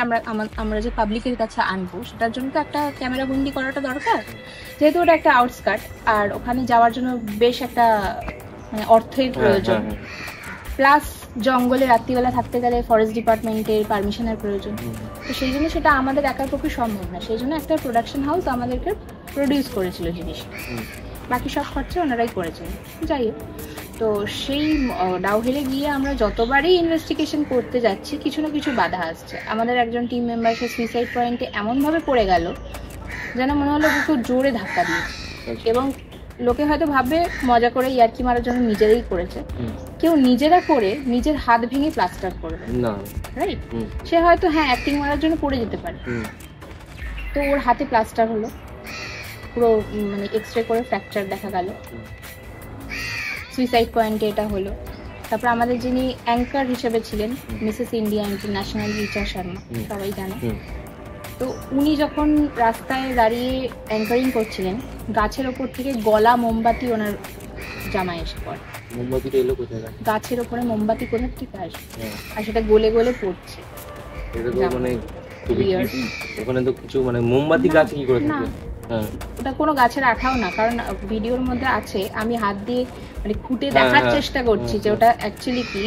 আমরা যে পাবলিকের কাছে আনবো সেটার জন্য তো একটা ক্যামেরা বন্দি করাটা দরকার, যেহেতু ওটা একটা আউটস্কার্ট আর ওখানে যাওয়ার জন্য বেশ একটা মানে অর্থের প্রয়োজন, প্লাস জঙ্গলে রাত্রিবেলা থাকতে গেলে ফরেস্ট ডিপার্টমেন্টের পারমিশনের প্রয়োজন। তো সেই জন্য সেটা আমাদের একার পক্ষে সম্ভব না, সেই জন্য একটা প্রোডাকশন হাউস আমাদেরকে প্রডিউস করেছিল জিনিসটা, বাকি সব খরচা ওনারাই করেছেন। যাই হোক, তো সেই ডাউহিলে গিয়ে আমরা যতবারই ইনভেস্টিগেশন করতে যাচ্ছি কিছু না কিছু বাধা আসছে। আমাদের একজন টিম মেম্বার সে সুইসাইড পয়েন্টে এমনভাবে পড়ে গেল যেন মনে হলো খুব জোরে ধাক্কা দিয়েছে, এবং লোকে হয়তো ভাববে মজা করে ইয়ার্কি মারার জন্য নিজেরাই করেছে, কেউ নিজেরা করে নিজের হাত ভেঙে প্লাস্টার করবে না, রাইট? সে হয়তো হ্যাঁ অ্যাক্টিং মারার জন্য পড়ে যেতে পারে, তো ওর হাতে প্লাস্টার হলো, পুরো মানে এক্সরে করে ফ্র্যাকচার দেখা গেল, সুইসাইড পয়েন্টে এটা হলো। তারপর আমাদের যিনি অ্যাঙ্কার হিসেবে ছিলেন Mrs India international Richa Sharma, সবাই জানে, তো উনি যখন রাস্তায় দাঁড়িয়ে অ্যাঙ্কারিং করছিলেন গাছের ওপর থেকে গলা মোমবাতি ওনার জামায় এসে পড়ে। মোমবাতিটা এলো কোথায়? গাছের ওপরে মোমবাতি কোথা থেকে আসে, আর সেটা গলে গলে পড়ছে। মানে ওখানে তো কিছু মানে মোমবাতি গাছ কি করে থাকে? ওটা কোনো গাছের আঠাও না, কারণ ভিডিওর মধ্যে আছে, আমি হাত দিয়ে মানে খুঁটে দেখার চেষ্টা করছি যে ওটা অ্যাকচুয়ালি কি।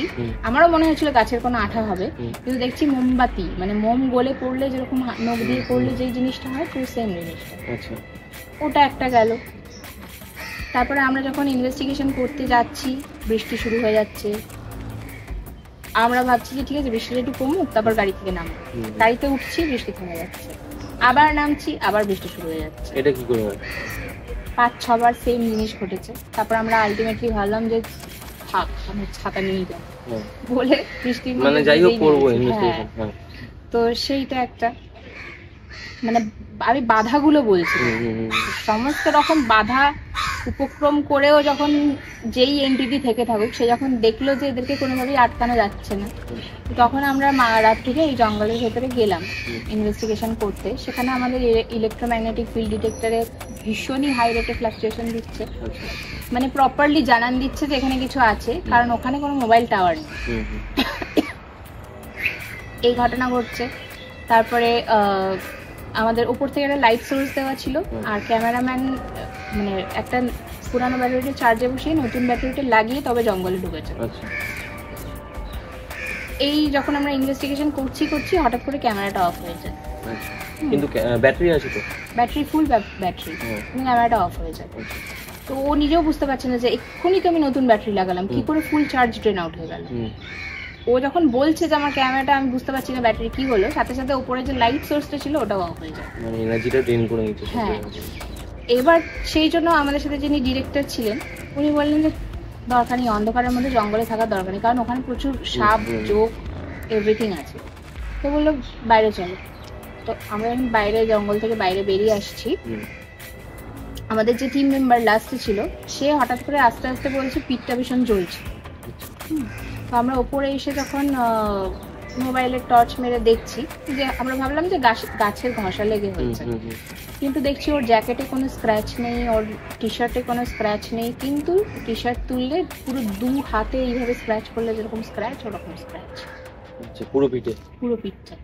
আমারও মনে হয়েছিল গাছের কোনো আঠা হবে, কিন্তু দেখছি মোমবাতি, মানে মোম গলে পড়লে যেরকম নখ দিয়ে পড়লে যে জিনিসটা হয় পুরো সেম জিনিসটা। ওটা একটা গেল। তারপরে আমরা যখন ইনভেস্টিগেশন করতে যাচ্ছি বৃষ্টি শুরু হয়ে যাচ্ছে, আমরা ভাবছি যে ঠিক আছে বৃষ্টিটা একটু কমুক, তারপর গাড়ি থেকে নামবো। গাড়িতে উঠছি, বৃষ্টি থেমে যাচ্ছে, আবার নামছি, আবার বৃষ্টি শুরু হয়ে যাচ্ছে। এটা কি করে হয়? 5-6 বার সেম জিনিস ঘটেছে। তারপর আমরা আলটিমেটলি ভাবলাম যে থাক, আমি ছাতা নিয়ে যাবো বলে বৃষ্টির মানে যাই হোক করবো ইনভেস্টিগেশন। তো সেইটা একটা, মানে আমি বাধাগুলো বলছি, সমস্ত রকম বাধা উপক্রম করেও যখন যেই এনটিটি থেকে থাকুক সে যখন দেখলো যে এদেরকে কোনোভাবেই আটকানো যাচ্ছে না, তখন আমরা রাত থেকে এই জঙ্গলের ভেতরে গেলাম ইনভেস্টিগেশন করতে। সেখানে আমাদের ইলেকট্রোম্যাগনেটিক ফিল্ড ডিটেক্টরে ভীষণই হাই রেটে ফ্লাকচুয়েশন দিচ্ছে, মানে প্রপারলি জানান দিচ্ছে যে এখানে কিছু আছে, কারণ ওখানে কোনো মোবাইল টাওয়ার নেই। এই ঘটনা ঘটছে। তারপরে আমাদের উপর থেকে একটা লাইট সোর্স দেওয়া ছিল, আর ক্যামেরাম্যান মানে একটা পুরানো ব্যাটারিটা চার্জে বসিয়ে নতুন ব্যাটারিটা লাগিয়ে তবে জঙ্গলে ঢুকেছে। এই যখন আমরা ইনভেস্টিগেশন করছি হঠাৎ করে ক্যামেরাটা অফ হয়ে যায়। কিন্তু ব্যাটারি আছে তো, ব্যাটারি ফুল ব্যাটারি, ক্যামেরাটা অফ হয়ে যায়। তো ও নিজেও বুঝতে পারছে না যে এক্ষুনি তো আমি নতুন ব্যাটারি লাগালাম, কি করে ফুল চার্জ ড্রেন আউট হয়ে গেল। ও যখন বলছে যে আমার ক্যামেরাটা, আমি বুঝতে পারছি না ব্যাটারি কি হলো, সাথে সাথে উপরে যে লাইট সোর্সটা ছিল ওটাও অফ হয়ে যায়, মানে এনার্জিটা ড্রেন করে নিচ্ছে। হ্যাঁ, এবার সেই জন্য আমাদের সাথে যিনি ডিরেক্টর ছিলেন উনি বললেন যে দরকার নেই, অন্ধকারের মধ্যে জঙ্গলে থাকার দরকার নেই, কারণ ওখানে প্রচুর সাপ জোক এভরিথিং আছে। তো বললো বাইরে চলো। তো আমরা যখন বাইরে জঙ্গল থেকে বাইরে বেরিয়ে আসছি, আমাদের যে টিম মেম্বার লাস্টে ছিল সে হঠাৎ করে আস্তে আস্তে বলছে পিঠটা ভীষণ জ্বলছে। তো আমরা ওপরে এসে যখন মোবাইলের টর্চ মেরে দেখছি, যে আমরা ভাবলাম যে গাছের ঘষা লেগে হয়েছে, কিন্তু দেখছি ওর জ্যাকেটে কোনো স্ক্র্যাচ নেই, ওর টি শার্টে কোনো স্ক্র্যাচ নেই, কিন্তু টি শার্ট তুললে পুরো 2 হাতে এইভাবে স্ক্র্যাচ করলে যেরকম স্ক্র্যাচ ওরকম স্ক্র্যাচ, পুরো পিঠটা।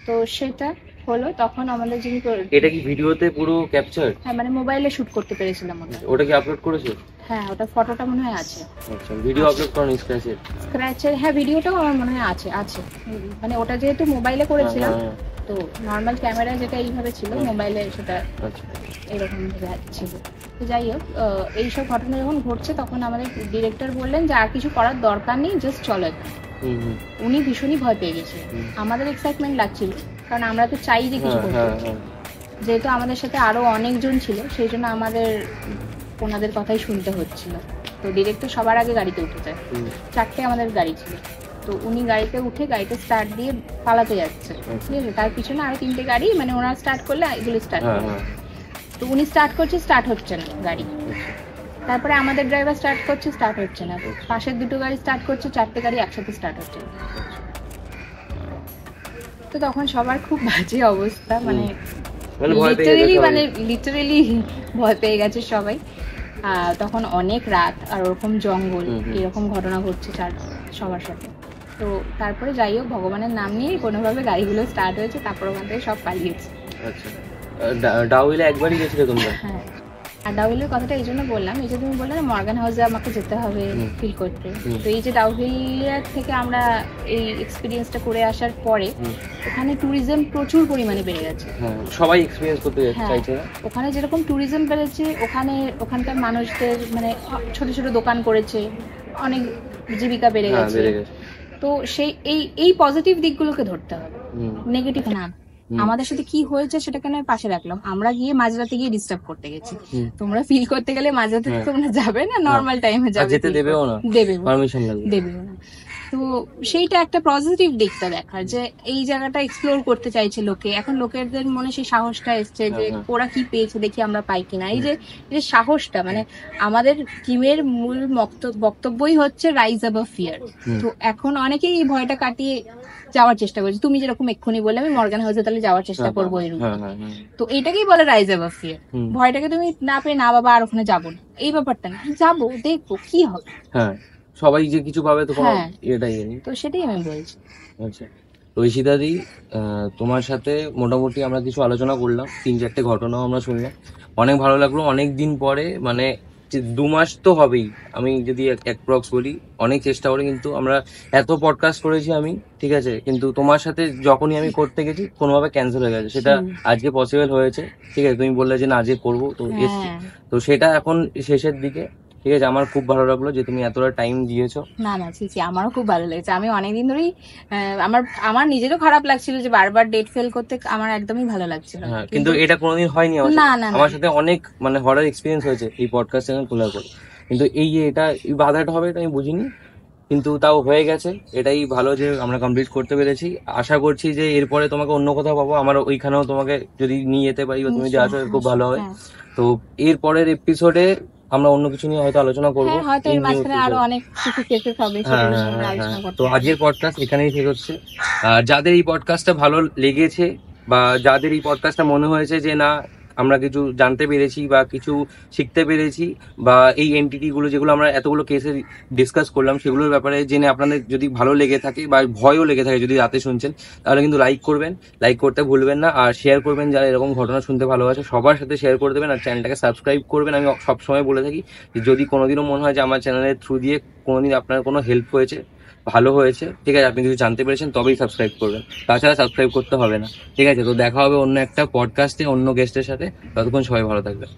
তো সেটা হলো তখন আমাদের যিনি, এটা কি ভিডিওতে পুরো ক্যাপচার? হ্যাঁ, মানে মোবাইলে শুট করতে পেরেছিলাম ওটা কি আপলোড করেছো? হ্যাঁ, ওটা ফটোটা মনে হয় আছে। আচ্ছা, ভিডিও আপলোড করনি স্ক্র্যাচের? হ্যাঁ, ভিডিওটাও আমার মনে হয় আছে, মানে ওটা যেহেতু মোবাইলে করেছিলাম তো নর্মাল ক্যামেরা যেটা এইভাবে ছিল, মোবাইলে সেটা এরকম ছিল। তো যাই হোক, এইসব ঘটনা যখন ঘটছে তখন আমাদের ডিরেক্টর বললেন যে আর কিছু করার দরকার নেই, জাস্ট চলো এখানে। উনি ভীষণই ভয় পেয়ে গেছিলেন, আমাদের এক্সাইটমেন্ট লাগছিল, কারণ আমরা তো চাই যে কিছু করতে, যেহেতু আমাদের সাথে আরো অনেকজন ছিল সেই জন্য আমাদের ওনাদের কথাই শুনতে হচ্ছিল। তো ডিরেক্টর সবার আগে গাড়িতে উঠে যায়, 4টে আমাদের গাড়ি ছিল, তো উনি গাড়িতে উঠে গাড়িতে স্টার্ট দিয়ে পালাতে যাচ্ছে, ঠিক আছে? তার পিছনে আরো 3টে গাড়ি, মানে ওনারা স্টার্ট করলে এগুলো স্টার্ট করবে। তো উনি স্টার্ট করছে, স্টার্ট হচ্ছে না গাড়ি। তারপরে আমাদের ড্রাইভার স্টার্ট করছে, স্টার্ট হচ্ছে না। পাশের 2টো গাড়ি স্টার্ট করছে, 4টে গাড়ি একসাথে স্টার্ট হচ্ছে না। তো তখন সবার খুব বাজে অবস্থা, মানে লিটারেলি ভয় পেয়ে গেছে সবাই। তখন অনেক রাত আর ওরকম জঙ্গল, এরকম ঘটনা ঘটছে সবার সাথে। তো তারপরে যাই হোক ভগবানের নাম নিয়ে কোনোভাবে গাড়িগুলো স্টার্ট হয়েছে, তারপর ওখান থেকে সব পালিয়েছে। আচ্ছা, ডাউহিলে একবারই গেছিলে তোমরা? হ্যাঁ, আর ডাউহিলের কথাটা এই জন্য বললাম, এই যে তুমি বললে না মর্গান হাউসে আমাকে যেতে হবে ফিল করতে, তো এই যে ডাউহিলের থেকে আমরা এই এক্সপিরিয়েন্সটা করে আসার পরে ওখানে ট্যুরিজম প্রচুর পরিমাণে বেড়ে গেছে। সবাই এক্সপিরিয়েন্স করতে চাইছে না? ওখানে যেরকম ট্যুরিজম বেড়েছে, ওখানকার মানুষদের মানে ছোট ছোট দোকান করেছে, অনেক জীবিকা বেড়ে গেছে। তো সেই এই পজিটিভ দিকগুলোকে ধরতে হবে, নেগেটিভ না। আমাদের সাথে কি হয়েছে সেটাকে নয় পাশে রাখলাম, আমরা গিয়ে মাঝরাতে গিয়ে ডিস্টার্ব করতে গেছি। তোমরা ফিল করতে গেলে মাঝরাতে তোমরা যাবে না, নর্মাল টাইমে যাবে, যেতে দেবেও না, পারমিশন দেবেও না। তো সেইটা একটা পজিটিভ দিকটা দেখার, যে এই জায়গাটা এক্সপ্লোর করতে চাইছে লোকে, এখন লোকেদের মনে সেই সাহসটা এসছে যে ওরা কি পেয়েছে দেখি আমরা পাই কিনা। এই যে সাহসটা, মানে আমাদের টিমের মূল বক্তব্যই হচ্ছে রাইজ অ্যাবভ ফিয়ার। তো এখন অনেকেই এই ভয়টা কাটিয়ে যাওয়ার চেষ্টা করছে। তুমি যেরকম এক্ষুনি বললে আমি মর্গান হাউসে তাহলে যাওয়ার চেষ্টা করবো, তো এইটাকেই বলে রাইজ অ্যাবভ ফিয়ার। ভয়টাকে তুমি না পেয়ে না বাবা আর ওখানে যাবো না, এই ব্যাপারটা না, যাবো দেখবো কি হবে। সবাই যে কিছু পাবে তো এটাই, তো সেটাই আমি বলছি। আচ্ছা, ঐশিতাদি, তোমার সাথে মোটামুটি আমরা কিছু আলোচনা করলাম, 3-4টে ঘটনাও আমরা শুনলাম, অনেক ভালো লাগলো। অনেক দিন পরে, মানে 2 মাস তো হবেই, আমি যদি অ্যাপ্রক্স বলি, অনেক চেষ্টা করে কিন্তু আমরা এত পডকাস্ট করেছি আমি, ঠিক আছে, কিন্তু তোমার সাথে যখনই আমি করতে গেছি কোনোভাবে ক্যান্সেল হয়ে গেছে। সেটা আজকে পসিবল হয়েছে, ঠিক আছে, তুমি বললে যে না আজকে করবো, তো এসছি। তো সেটা এখন শেষের দিকে, ঠিক আছে। আমার খুব ভালো লাগলো যে তুমি এতটা টাইম দিয়েছো। না আমারও খুব ভালো লেগেছে। আমি অনেকদিন ধরেই আমার নিজেরও খারাপ লাগছিল যে বারবার ডেট ফেল করতে, আমার একদমই ভালো লাগছিল না। কিন্তু এটা কোনোদিন হয়নি আমার সাথে, অনেক মানে হরার এক্সপিরিয়েন্স হয়েছে এই পডকাস্ট চ্যানেল খোলার পর, কিন্তু এই বাধাটা হবে এটা আমি বুঝিনি, কিন্তু তাও হয়ে গেছে। এটাই ভালো যে আমরা কমপ্লিট করতে পেরেছি। আশা করছি যে এরপরে তোমাকে অন্য কোথাও পাবো, আমার ওইখানেও তোমাকে যদি নিয়ে যেতে পারি বা তুমি যে আসো খুব ভালো হবে। তো এর পরের এপিসোডে আমরা অন্য কিছু নিয়ে হয়তো আলোচনা করবো, হয়তো এর মাঝখানে আরো অনেক কিছু কেসেস হবে, তো আজকের পডকাস্ট এখানেই শেষ হচ্ছে। যাদের এই পডকাস্টটা ভালো লেগেছে বা যাদের এই পডকাস্টটা মনে হয়েছে যে না আমরা কিছু জানতে পেরেছি বা কিছু শিখতে পেরেছি, বা এই এন্টিটি গুলো যেগুলো আমরা এতগুলো কেসে ডিসকাস করলাম সেগুলোর ব্যাপারে জেনে আপনাদের যদি ভালো লেগে থাকে বা ভয়ও লেগে থাকে যদি রাতে শুনছেন, তাহলে কিন্তু লাইক করতে ভুলবেন না, আর শেয়ার করবেন। যারা এরকম ঘটনা শুনতে ভালোবাসে সবার সাথে শেয়ার করে দেবেন, আর চ্যানেলটাকে সাবস্ক্রাইব করবেন। আমি সবসময় বলে থাকি যে যদি কোনোদিনও মনে হয় যে আমার চ্যানেলের থ্রু দিয়ে কোনোদিন আপনার কোনো হেল্প হয়েছে, ভালো হয়েছে, ঠিক আছে, আপনি কিছু জানতে পেরেছেন, তবেই সাবস্ক্রাইব করবেন, তাছাড়া সাবস্ক্রাইব করতে হবে না, ঠিক আছে। তো দেখা হবে অন্য একটা পডকাস্টে অন্য গেস্টের সাথে, ততক্ষণ সবাই ভালো থাকবেন।